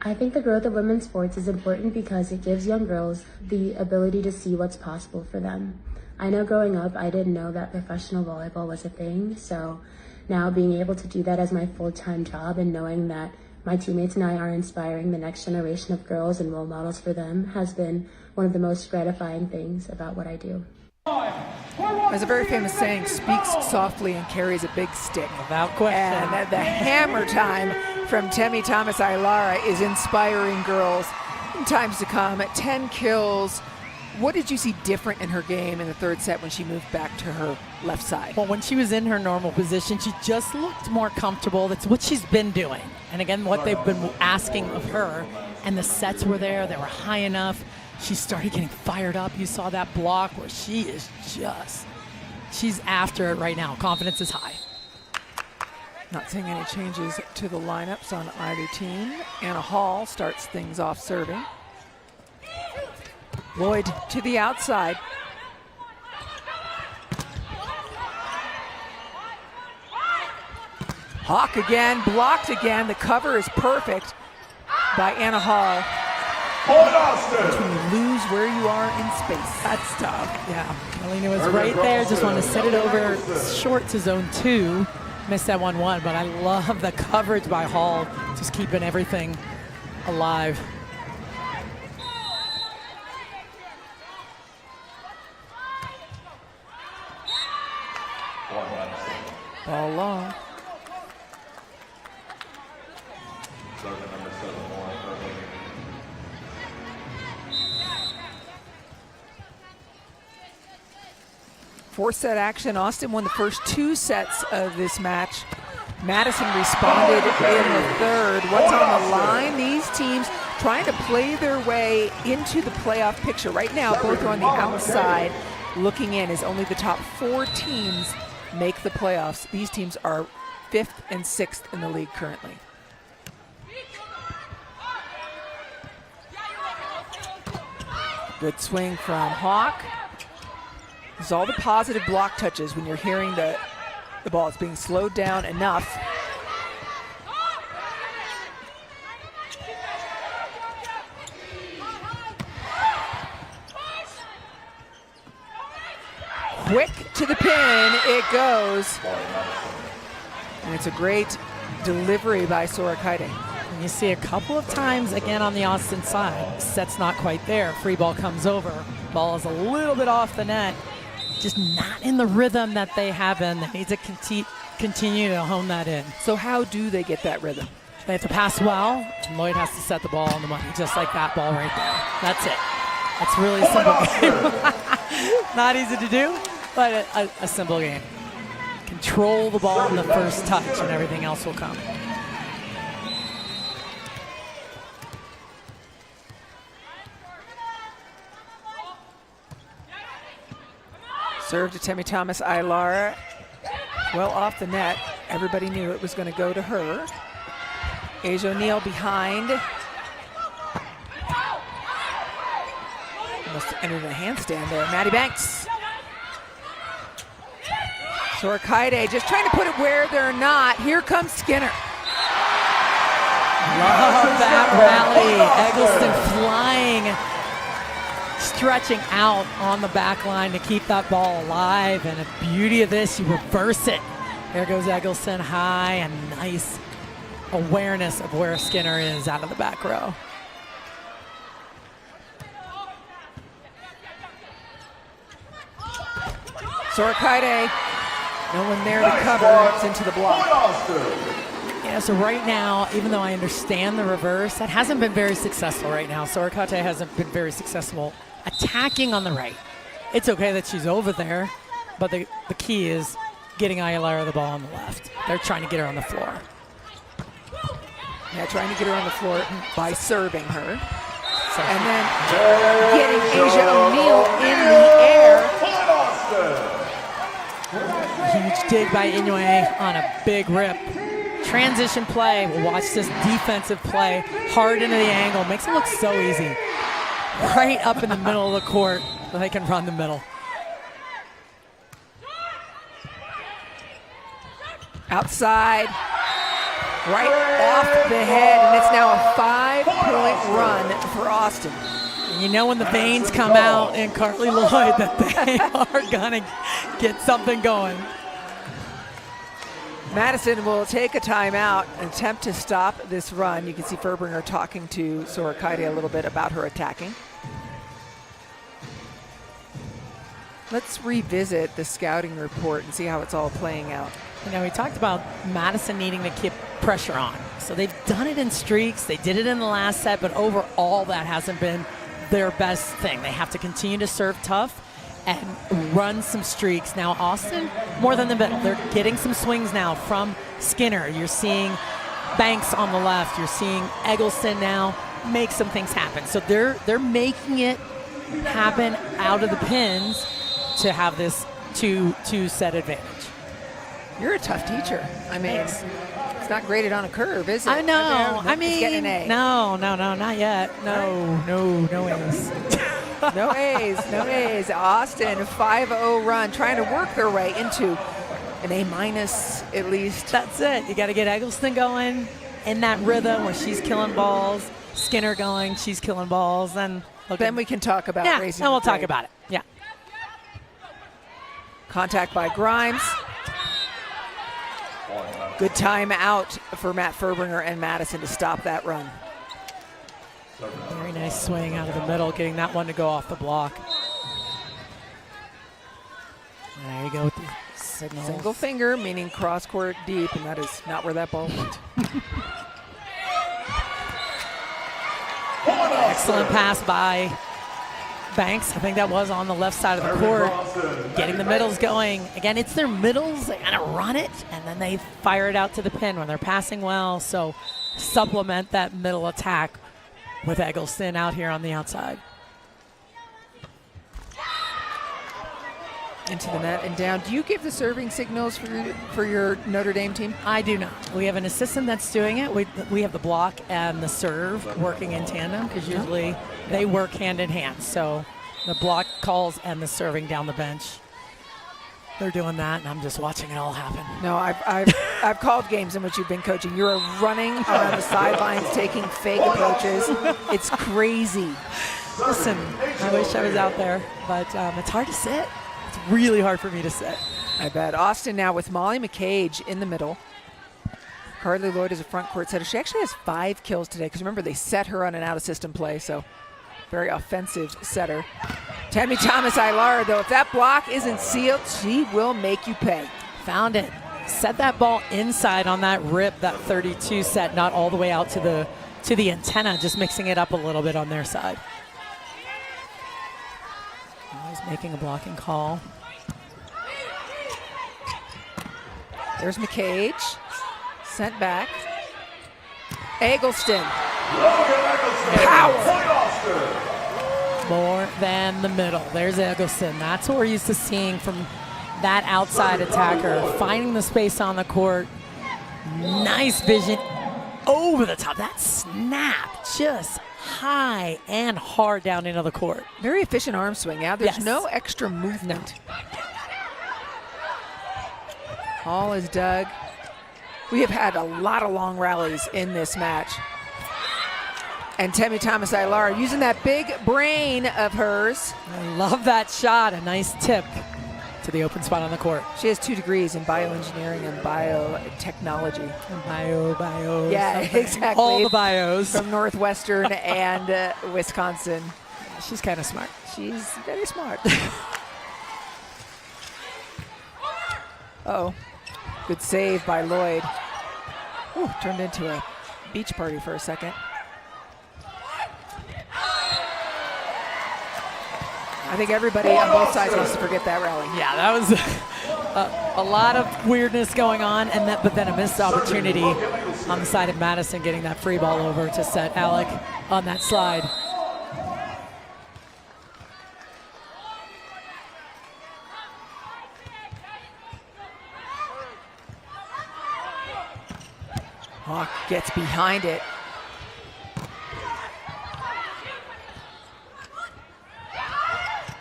I think the growth of women's sports is important because it gives young girls the ability to see what's possible for them. I know growing up, I didn't know that professional volleyball was a thing, so now being able to do that as my full-time job and knowing that my teammates and I are inspiring the next generation of girls and role models for them has been one of the most gratifying things about what I do. There's a very famous saying, speaks softly and carries a big stick. Without question. And the hammer time from Temi Thomas-Ailara is inspiring girls in times to come. At 10 kills, what did you see different in her game in the third set when she moved back to her left side? Well, when she was in her normal position, she just looked more comfortable. That's what she's been doing. And again, what they've been asking of her. And the sets were there. They were high enough. She started getting fired up. You saw that block where she is just, she's after it right now. Confidence is high. Not seeing any changes to the lineups on either team. Anna Hall starts things off serving. Lloyd to the outside. Hawk again, blocked again. The cover is perfect by Anna Hall. When you lose where you are in space. That's tough. Yeah, Melina was right there. Just want to set it over short to zone 2. Missed that 1-1, but I love the coverage by Hall, just keeping everything alive. Ball long. Four-set action. Austin won the first 2 sets of this match. Madison responded in the third. What's on the line? These teams trying to play their way into the playoff picture. Right now, both are on the outside looking in as only the top 4 teams make the playoffs. These teams are 5th and 6th in the league currently. Good swing from Hawk. There's all the positive block touches when you're hearing the ball is being slowed down enough. Quick to the pin, it goes. And it's a great delivery by Sora Kaide. And you see a couple of times again on the Austin side. Set's not quite there. Free ball comes over. Ball is a little bit off the net. Just not in the rhythm that they have in. They need to continue to hone that in. So how do they get that rhythm? They have to pass well, and Lloyd has to set the ball on the money, just like that ball right there. That's it. That's really a simple game. Not easy to do, but a simple game. Control the ball on the first touch, and everything else will come. Serve to Temi Thomas Aylara. Well off the net. Everybody knew it was going to go to her. Asia O'Neal behind. Almost entered a handstand there. Maddie Banks. Sora Kaide just trying to put it where they're not. Here comes Skinner. Love that rally. Eggleston flying, stretching out on the back line to keep that ball alive. And the beauty of this, you reverse it. There goes Eggleston high, and nice awareness of where Skinner is out of the back row. Sora Kaide, no one there to cover. It's into the block. Yeah, so right now, even though I understand the reverse, that hasn't been very successful right now. Sora Kaide hasn't been very successful attacking on the right. It's okay that she's over there, but the key is getting Aylara the ball on the left. They're trying to get her on the floor. Yeah, trying to get her on the floor by serving her. And then getting Asia O'Neal in the air. Huge dig by Inoue on a big rip. Transition play. We'll watch this defensive play. Hard into the angle. Makes it look so easy. Right up in the middle of the court so they can run the middle. Outside. Right off the head. And it's now a 5-point run for Austin. You know when the veins come out in Carly Lloyd that they are going to get something going. Madison will take a timeout and attempt to stop this run. You can see Furbringer talking to Sora Kaide a little bit about her attacking. Let's revisit the scouting report and see how it's all playing out. You know, we talked about Madison needing to keep pressure on. So they've done it in streaks. They did it in the last set, but overall that hasn't been their best thing. They have to continue to serve tough and run some streaks. Now Austin, more than the middle, they're getting some swings now from Skinner. You're seeing Banks on the left. You're seeing Eggleston now make some things happen. So they're making it happen out of the pins to have this two set advantage. You're a tough teacher. I mean, it's not graded on a curve, is it? I know. Nope, it's getting an A. No, not yet. No A's. No A's, no A's. Austin, 5-0 run, trying to work their way into an A- at least. That's it. You got to get Eggleston going in that rhythm where she's killing balls. Skinner going, she's killing balls. Then we can talk about raising then we'll the talk grade. about it. Yeah. Contact by Grimes. Good time out for Matt Furbringer and Madison to stop that run. Very nice swing out of the middle, getting that one to go off the block. There you go with the signal. Single finger, meaning cross court deep, and that is not where that ball went. Excellent pass by Banks. I think that was on the left side of the court. Getting the middles going. Again, it's their middles. They kind of run it, and then they fire it out to the pin when they're passing well. So supplement that middle attack with Eggleston out here on the outside. Into the net and down. Do you give the serving signals for your Notre Dame team? I do not. We have an assistant that's doing it. We have the block and the serve working in tandem because usually they work hand in hand. So the block calls and the serving down the bench. They're doing that, and I'm just watching it all happen. No, I've called games in which you've been coaching. You're running around the sidelines, taking fake approaches. It's crazy. Listen, I wish I was out there, but it's hard to sit. It's really hard for me to sit. I bet. Austin now with Molly McCage in the middle. Carly Lloyd is a front court setter. She actually has 5 kills today because remember they set her on an out-of-system play, so very offensive setter. Tammy Thomas-Ilar, though, if that block isn't sealed, she will make you pay. Found it. Set that ball inside on that rip, that 32 set, not all the way out to the antenna, just mixing it up a little bit on their side. He's making a blocking call. There's McCage. Sent back. Eggleston. Power. More than the middle. There's Eggleston. That's what we're used to seeing from that outside attacker. Finding the space on the court. Nice vision over the top. That snap just high and hard down into the court. Very efficient arm swing. Yeah, there's Yes. no extra movement. All is dug. We have had a lot of long rallies in this match. And Tammy Thomas-Ilar using that big brain of hers. I love that shot. A nice tip to the open spot on the court. She has 2 degrees in bioengineering and biotechnology. Bio. Yeah, something. exactly. All the bios. From Northwestern and Wisconsin. She's kind of smart. She's very smart. Uh-oh. Good save by Lloyd. Ooh, turned into a beach party for a second. I think everybody on both sides wants to forget that rally. Yeah, that was a lot of weirdness going on, but then a missed opportunity on the side of Madison getting that free ball over to set Alec on that slide. Hawk gets behind it.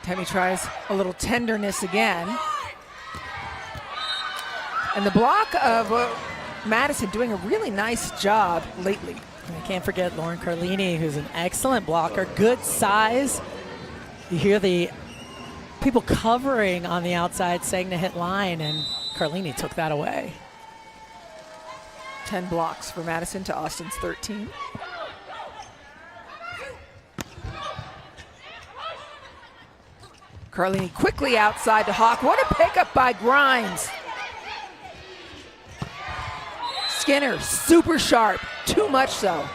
Tammy tries a little tenderness again. And the block of Madison doing a really nice job lately. I can't forget Lauren Carlini, who's an excellent blocker, good size. You hear the people covering on the outside saying to hit line, and Carlini took that away. 10 blocks for Madison to Austin's 13. Carlini quickly outside to Hawk. What a pickup by Grimes. Skinner, super sharp, too much so.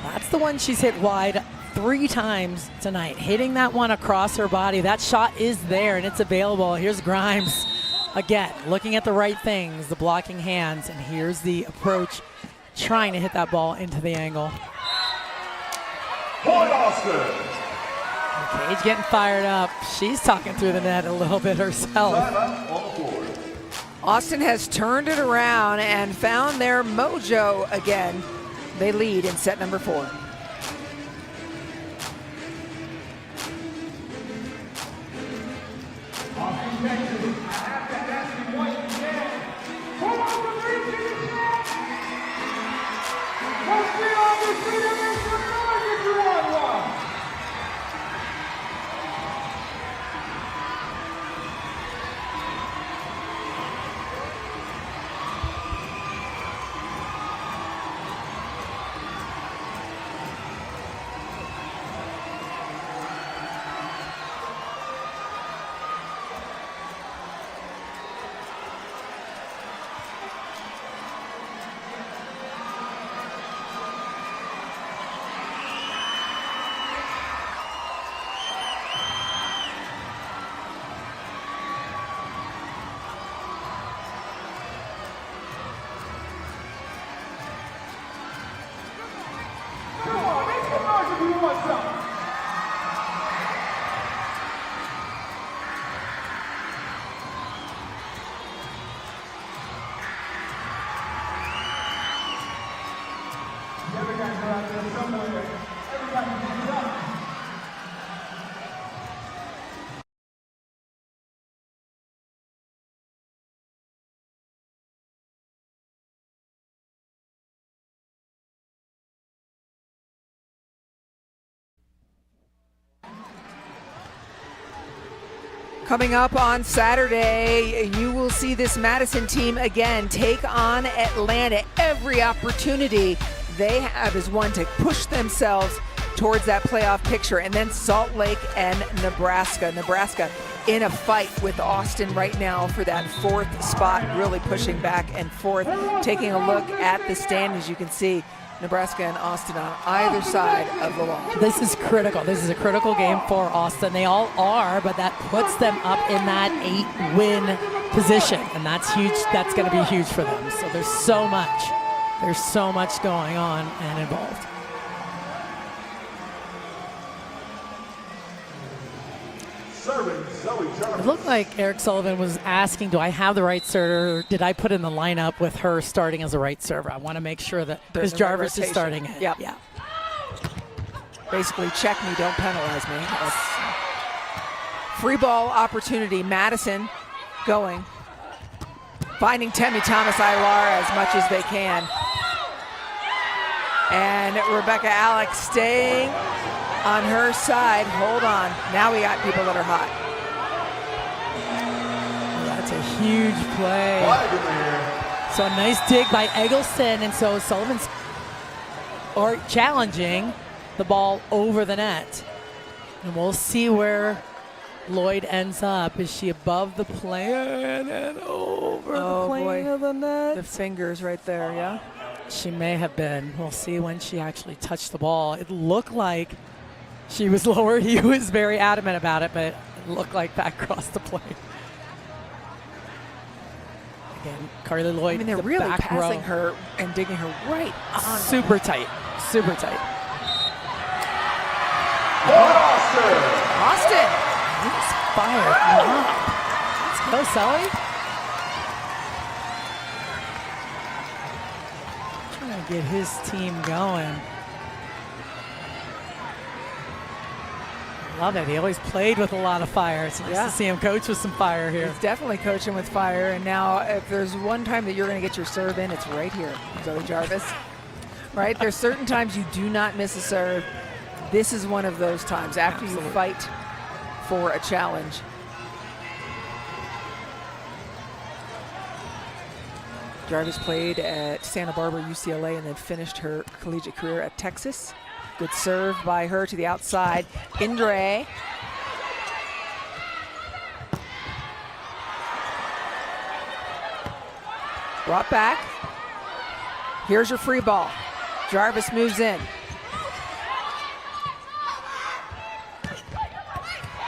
That's the one she's hit wide 3 times tonight. Hitting that one across her body. That shot is there and it's available. Here's Grimes again, looking at the right things, the blocking hands, and here's the approach, trying to hit that ball into the angle. Point Austin. Cage getting fired up. She's talking through the net a little bit herself. Timeout on the floor. Austin has turned it around and found their mojo again. They lead in set number 4. Coming up on Saturday, you will see this Madison team again take on Atlanta. Every opportunity they have is one to push themselves towards that playoff picture. And then Salt Lake and Nebraska. Nebraska in a fight with Austin right now for that 4th spot, really pushing back and forth. Taking a look at the standings, you can see Nebraska and Austin on either side of the wall. This is critical. This is a critical game for Austin. They all are, but that puts them up in that 8-win position, and that's huge. That's going to be huge for them. So there's so much going on and involved. It looked like Eric Sullivan was asking, do I have the right server? Did I put in the lineup with her starting as a right server? I want to make sure that because Jarvis is starting it. Yep. Yeah. Basically, check me, don't penalize me. Free ball opportunity. Madison going. Finding Temi Thomas-Ilar as much as they can. And Rebecca Alex staying on her side. Hold on. Now we got people that are hot. That's a huge play. So a nice dig by Eggleston, and so Sullivan's challenging the ball over the net. And we'll see where Lloyd ends up. Is she above the player and then over the plane of the net? The fingers right there, yeah? She may have been. We'll see when she actually touched the ball. It looked like she was lower. He was very adamant about it, but it looked like that crossed the plane. Again, Carly Lloyd. I mean, they're really passing her and digging her right on. Super tight. Super tight. Austin! He's fired up. Let's go, Sully. Trying to get his team going. Love it. He always played with a lot of fire. It's nice to see him coach with some fire here. He's definitely coaching with fire. And now, if there's one time that you're going to get your serve in, it's right here, Zoe Jarvis. Right? There's certain times you do not miss a serve. This is one of those times after you fight for a challenge. Jarvis played at Santa Barbara, UCLA, and then finished her collegiate career at Texas. Good serve by her to the outside. Indre. Brought back. Here's your free ball. Jarvis moves in.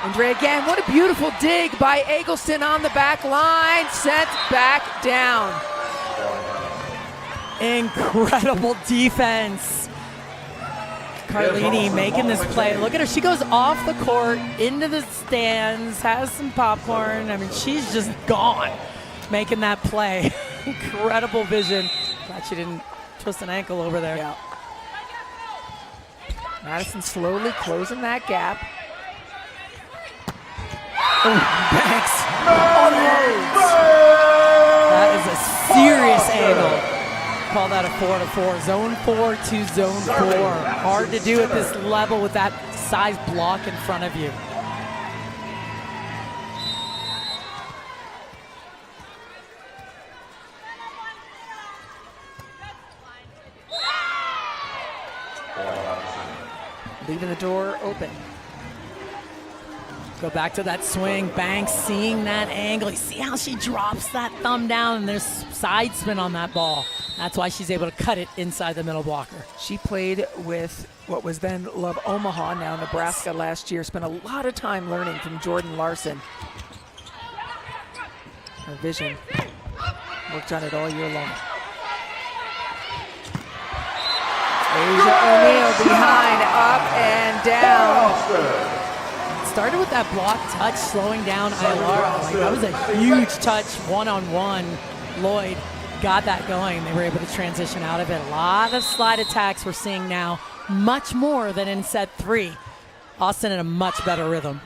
Indre again. What a beautiful dig by Eggleston on the back line. Sent back down. Incredible defense. Carlini making this play. Look at her. She goes off the court, into the stands, has some popcorn. I mean, she's just gone. making that play. Incredible vision. Glad she didn't twist an ankle over there. Yeah. Madison slowly closing that gap. Oh, Banks. That is a serious angle. Call that a 4-to-4. Zone 4 to zone 4. Hard to do at this level with that size block in front of you. Leaving the door open. Go back to that swing. Banks seeing that angle. You see how she drops that thumb down, and there's side spin on that ball. That's why she's able to cut it inside the middle blocker. She played with what was then Love Omaha, now Nebraska last year. Spent a lot of time learning from Jordan Larson. Her vision, worked on it all year long. Asia O'Neal behind, up and down. Started with that block touch, slowing down Aylara. Like, that was a huge touch, one-on-one. Lloyd got that going. They were able to transition out of it. A lot of slide attacks we're seeing now, much more than in set 3. Austin in a much better rhythm.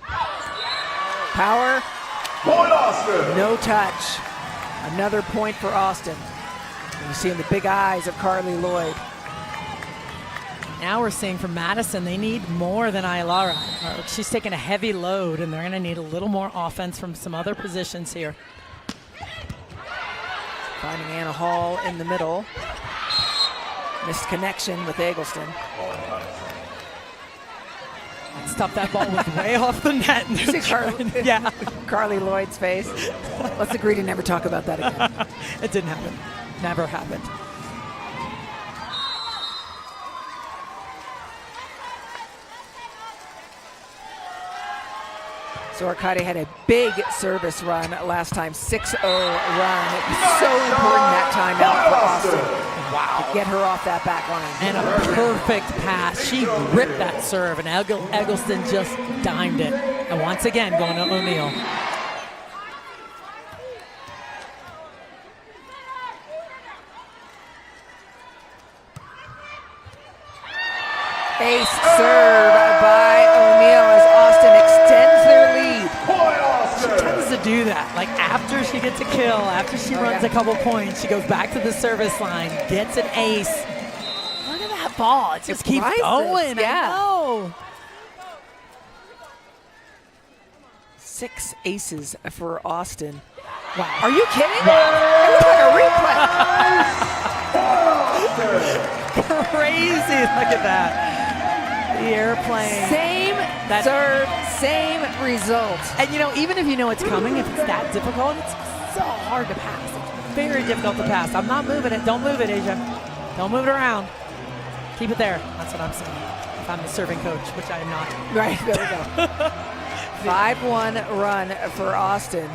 Power. Point Austin. No touch. Another point for Austin. And you're seeing the big eyes of Carly Lloyd. Now we're seeing from Madison, they need more than Aylara. She's taking a heavy load, and they're going to need a little more offense from some other positions here. Finding Anna Hall in the middle. Missed connection with Eggleston. That's tough. That ball was way off the net. You see Yeah. Carly Lloyd's face. Let's agree to never talk about that again. It didn't happen. Never happened. So Arcade had a big service run last time, 6-0 run. It was so important that time out for Austin. Wow. To get her off that back line. And a perfect pass. She ripped that serve, and Eggleston just dimed it. And once again, going to O'Neal. Ace serve by O'Neal as Austin extends their lead. She tends to do that. Like, after she gets a kill, after she runs a couple points, she goes back to the service line, gets an ace. Look at that ball. It just keeps going. Yeah. I know. 6 aces for Austin. Wow. Are you kidding? It looks like a replay. Crazy. Look at that. The airplane. Same serve, same result. And you know, even if you know it's coming, if it's that difficult, it's so hard to pass. It's very difficult to pass. I'm not moving it. Don't move it, Asia. Don't move it around. Keep it there. That's what I'm saying. If I'm the serving coach, which I am not. Right, there we go. 5-1 run for Austin.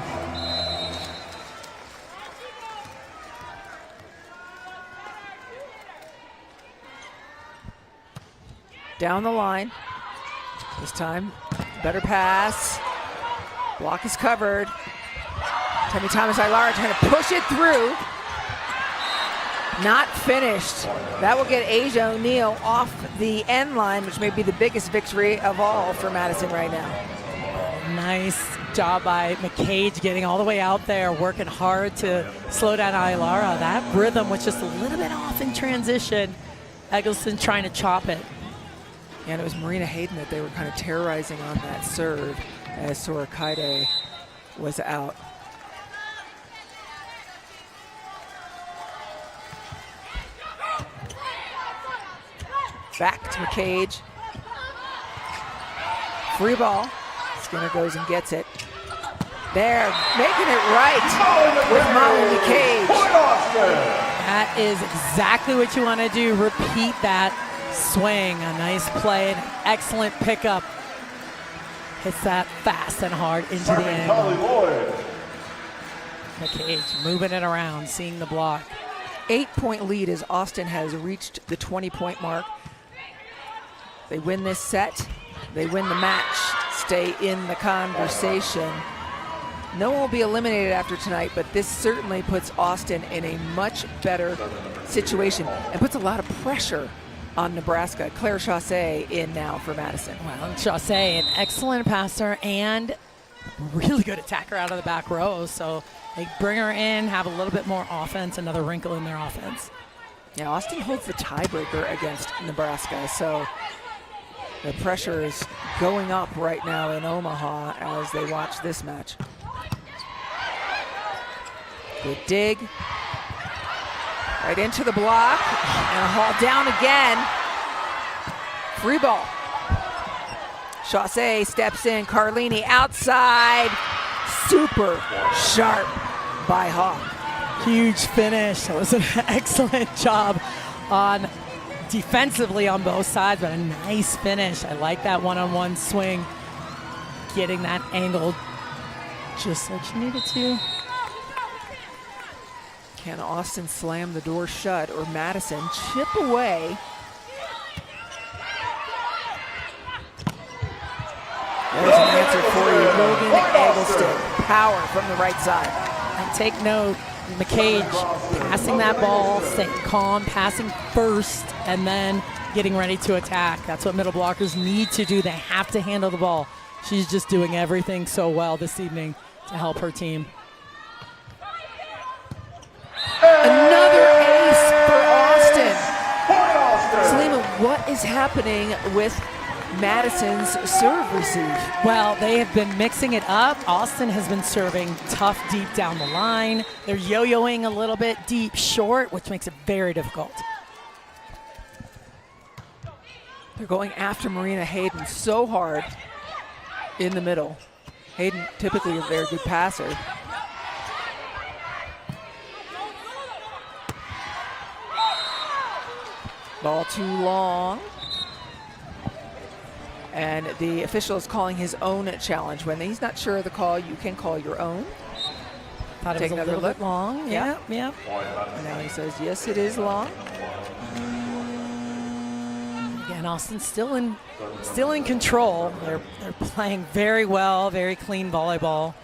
Down the line. This time, better pass. Block is covered. Tammy Thomas Aylara trying to push it through. Not finished. That will get Asia O'Neal off the end line, which may be the biggest victory of all for Madison right now. Nice job by McCage getting all the way out there, working hard to slow down Aylara. That rhythm was just a little bit off in transition. Eggleston trying to chop it. And it was Marina Hayden that they were kind of terrorizing on that serve as Sorakaide was out. Back to McCage. Free ball. Skinner goes and gets it. There, making it right with Molly McCage. That is exactly what you want to do. Repeat that swing. A nice play, an excellent pickup. Hits that fast and hard into the angle. McCage moving it around, seeing the block. 8-point lead as Austin has reached the 20-point mark. They win this set, they win the match, stay in the conversation. No one will be eliminated after tonight, but this certainly puts Austin in a much better situation and puts a lot of pressure on Nebraska. Claire Chaussee in now for Madison. Well, Chaussee, an excellent passer and really good attacker out of the back row. So they bring her in, have a little bit more offense, another wrinkle in their offense. Yeah, Austin holds the tiebreaker against Nebraska, so the pressure is going up right now in Omaha as they watch this match. Good dig. Right into the block. And a haul down again. Free ball. Chaussee steps in. Carlini outside. Super sharp by Hawk. Huge finish. That was an excellent job on defensively on both sides, but a nice finish. I like that one-on-one swing. Getting that angle just like she needed to. Can Austin slam the door shut or Madison chip away? There's an answer for you. Logan Eggleston. Power from the right side. And take note, McCage passing that ball, staying calm, passing first, and then getting ready to attack. That's what middle blockers need to do. They have to handle the ball. She's just doing everything so well this evening to help her team. Another ace for Austin. Salima, what is happening with Madison's serve receive? Well, they have been mixing it up. Austin has been serving tough deep down the line. They're yo-yoing a little bit deep short, which makes it very difficult. They're going after Marina Hayden so hard in the middle. Hayden, typically a very good passer. Ball too long. And the official is calling his own challenge. When he's not sure of the call, you can call your own. Thought it was a little bit long. Yeah. And now he says, yes, it is long. Again, Austin's still in control. They're playing very well, very clean volleyball.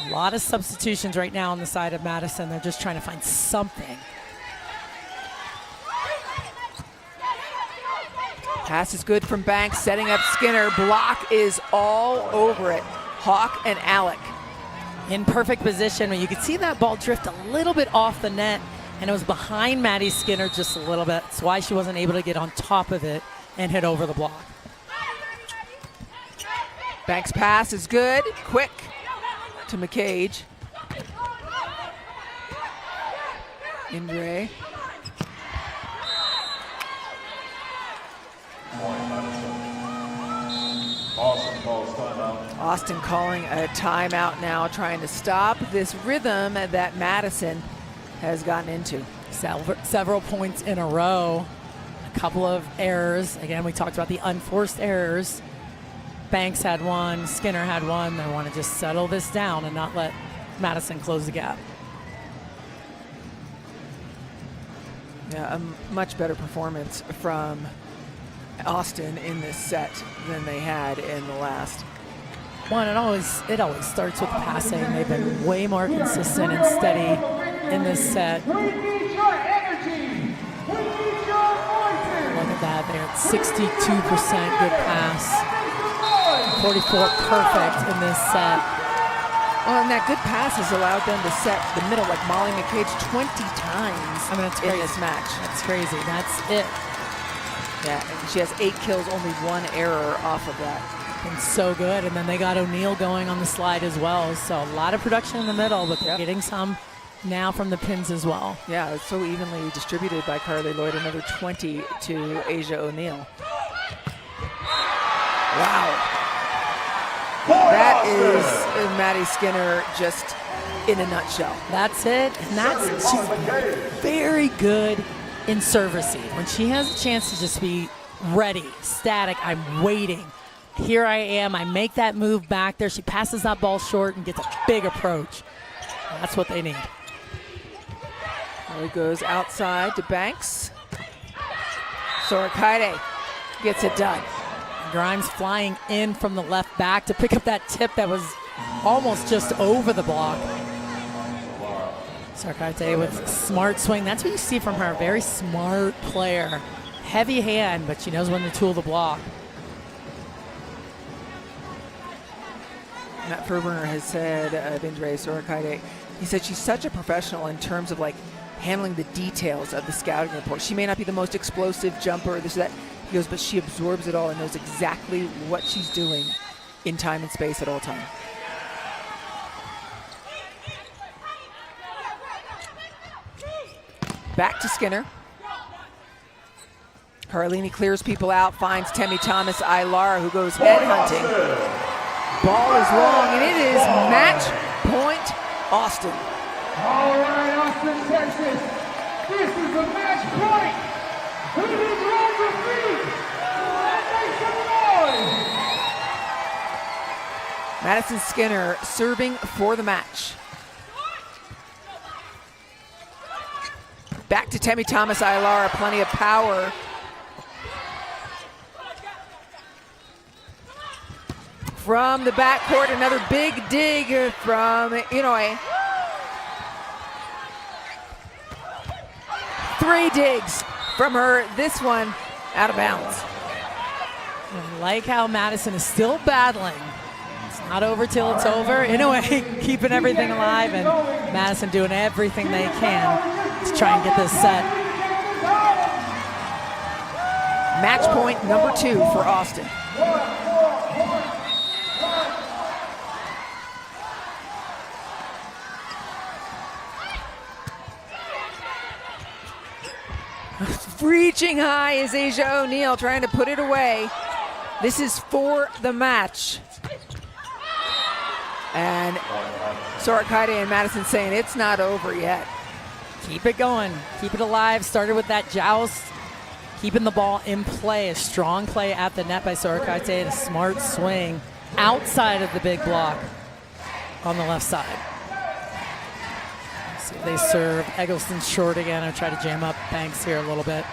A lot of substitutions right now on the side of Madison. They're just trying to find something. Pass is good from Banks, setting up Skinner. Block is all over it. Hawk and Alec. In perfect position. You could see that ball drift a little bit off the net, and it was behind Maddie Skinner just a little bit. That's why she wasn't able to get on top of it and hit over the block. Banks' pass is good. Quick to McCage. Indre. Austin calling a timeout now, trying to stop this rhythm that Madison has gotten into. Several points in a row, a couple of errors. Again, we talked about the unforced errors. Banks had one, Skinner had one. They want to just settle this down and not let Madison close the gap. Yeah, a much better performance from Austin in this set than they had in the last. One, it always starts with passing. They've been way more consistent and steady in this set. Look at that, they're at 62% good pass. 44 perfect in this set. Well, and that good pass has allowed them to set the middle like Molly McCage 20 times in this match. That's crazy, that's it. Yeah, and she has 8 kills, only 1 error off of that. And so good, and then they got O'Neal going on the slide as well. So a lot of production in the middle, but they're getting some now from the pins as well. Yeah, it's so evenly distributed by Carly Lloyd. Another 20 to Asia O'Neal. Wow. That is Maddie Skinner just in a nutshell. That's it, and she's very good in serve receive. When she has a chance to just be ready, static, I'm waiting. Here I am, I make that move back there. She passes that ball short and gets a big approach. That's what they need. He goes outside to Banks. Sorakaide gets it done. Grimes flying in from the left back to pick up that tip that was almost just over the block. Sarkate with smart swing. That's what you see from her. Very smart player. Heavy hand, but she knows when to tool the block. Matt Ferberner has said of Indre Sarkate, he said she's such a professional in terms of like handling the details of the scouting report. She may not be the most explosive jumper, this or that. He goes, but she absorbs it all and knows exactly what she's doing in time and space at all times. Back to Skinner. Carlini clears people out, finds Temi Thomas Ilara, who goes headhunting. Ball is long, and it is match point Austin. All right, Austin, Texas. This is a match point. Who is on the feet? Make some noise. Madison Skinner serving for the match. Back to Temi Thomas Ilara, plenty of power. From the backcourt, another big dig from Inoue. 3 digs from her, this one out of bounds. I like how Madison is still battling. It's not over till it's over. Inoue keeping everything alive, and Madison doing everything they can to try and get this set. Match point number 2 for Austin. Reaching high is Asia O'Neal, trying to put it away. This is for the match. And Sarkate and Madison saying it's not over yet. Keep it going, keep it alive. Started with that joust, keeping the ball in play. A strong play at the net by Sarkate and a smart swing outside of the big block on the left side. See if they serve Eggleston short again or try to jam up Banks here a little bit.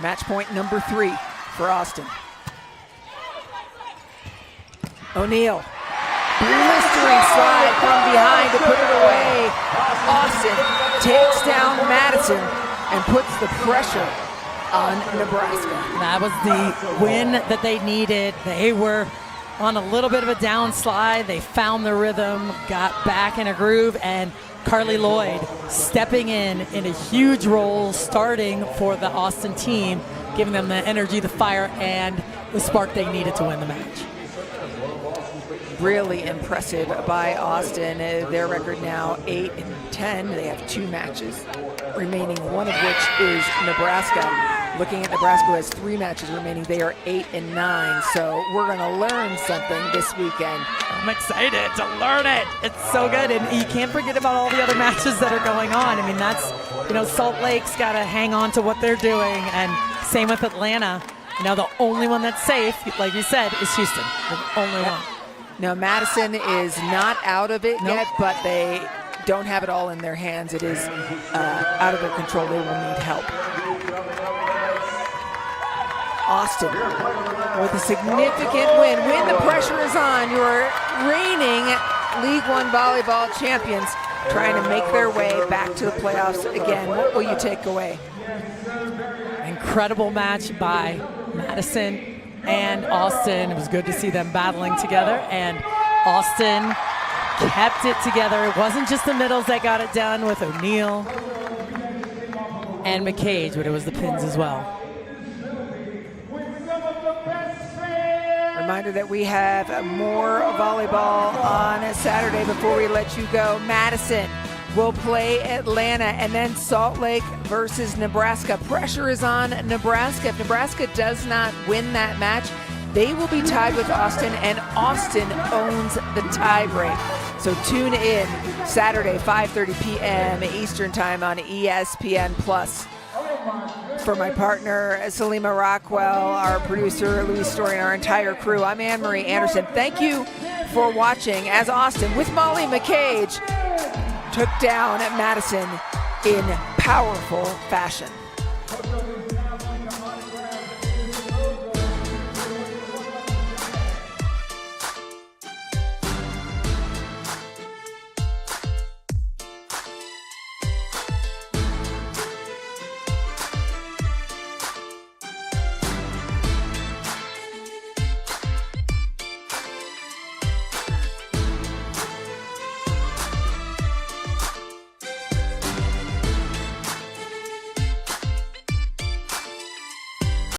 Match point number 3 for Austin. O'Neal, blistering slide from behind to put it away. Austin takes down Madison and puts the pressure on Nebraska. That was the win that they needed. They were on a little bit of a downslide. They found the rhythm, got back in a groove, and Carly Lloyd stepping in a huge role, starting for the Austin team, giving them the energy, the fire, and the spark they needed to win the match. Really impressive by Austin. Their record now 8-10. They have 2 matches remaining, one of which is Nebraska. Looking at Nebraska, who has 3 matches remaining, they are 8-9. So we're going to learn something this weekend. I'm excited to learn it. It's so good, and you can't forget about all the other matches that are going on. I mean, that's, Salt Lake's got to hang on to what they're doing, and same with Atlanta. The only one that's safe, like you said, is Houston. The only one. Now, Madison is not out of it yet, but they don't have it all in their hands. It is out of their control. They will need help. Austin with a significant win. When the pressure is on, your reigning League One volleyball champions trying to make their way back to the playoffs again. What will you take away? Incredible match by Madison and Austin. It was good to see them battling together, and Austin kept it together. It wasn't just the middles that got it done with O'Neal and McCage, but it was the pins as well. Reminder that we have more volleyball on Saturday. Before we let you go, Madison will play Atlanta, and then Salt Lake versus Nebraska. Pressure is on Nebraska. If Nebraska does not win that match, they will be tied with Austin, and Austin owns the tiebreak. So tune in Saturday, 5:30 p.m. Eastern Time on ESPN+. For my partner, Salima Rockwell, our producer, Louis Story, and our entire crew, I'm Anne-Marie Anderson. Thank you for watching as Austin, with Molly McCage, took down Madison in powerful fashion.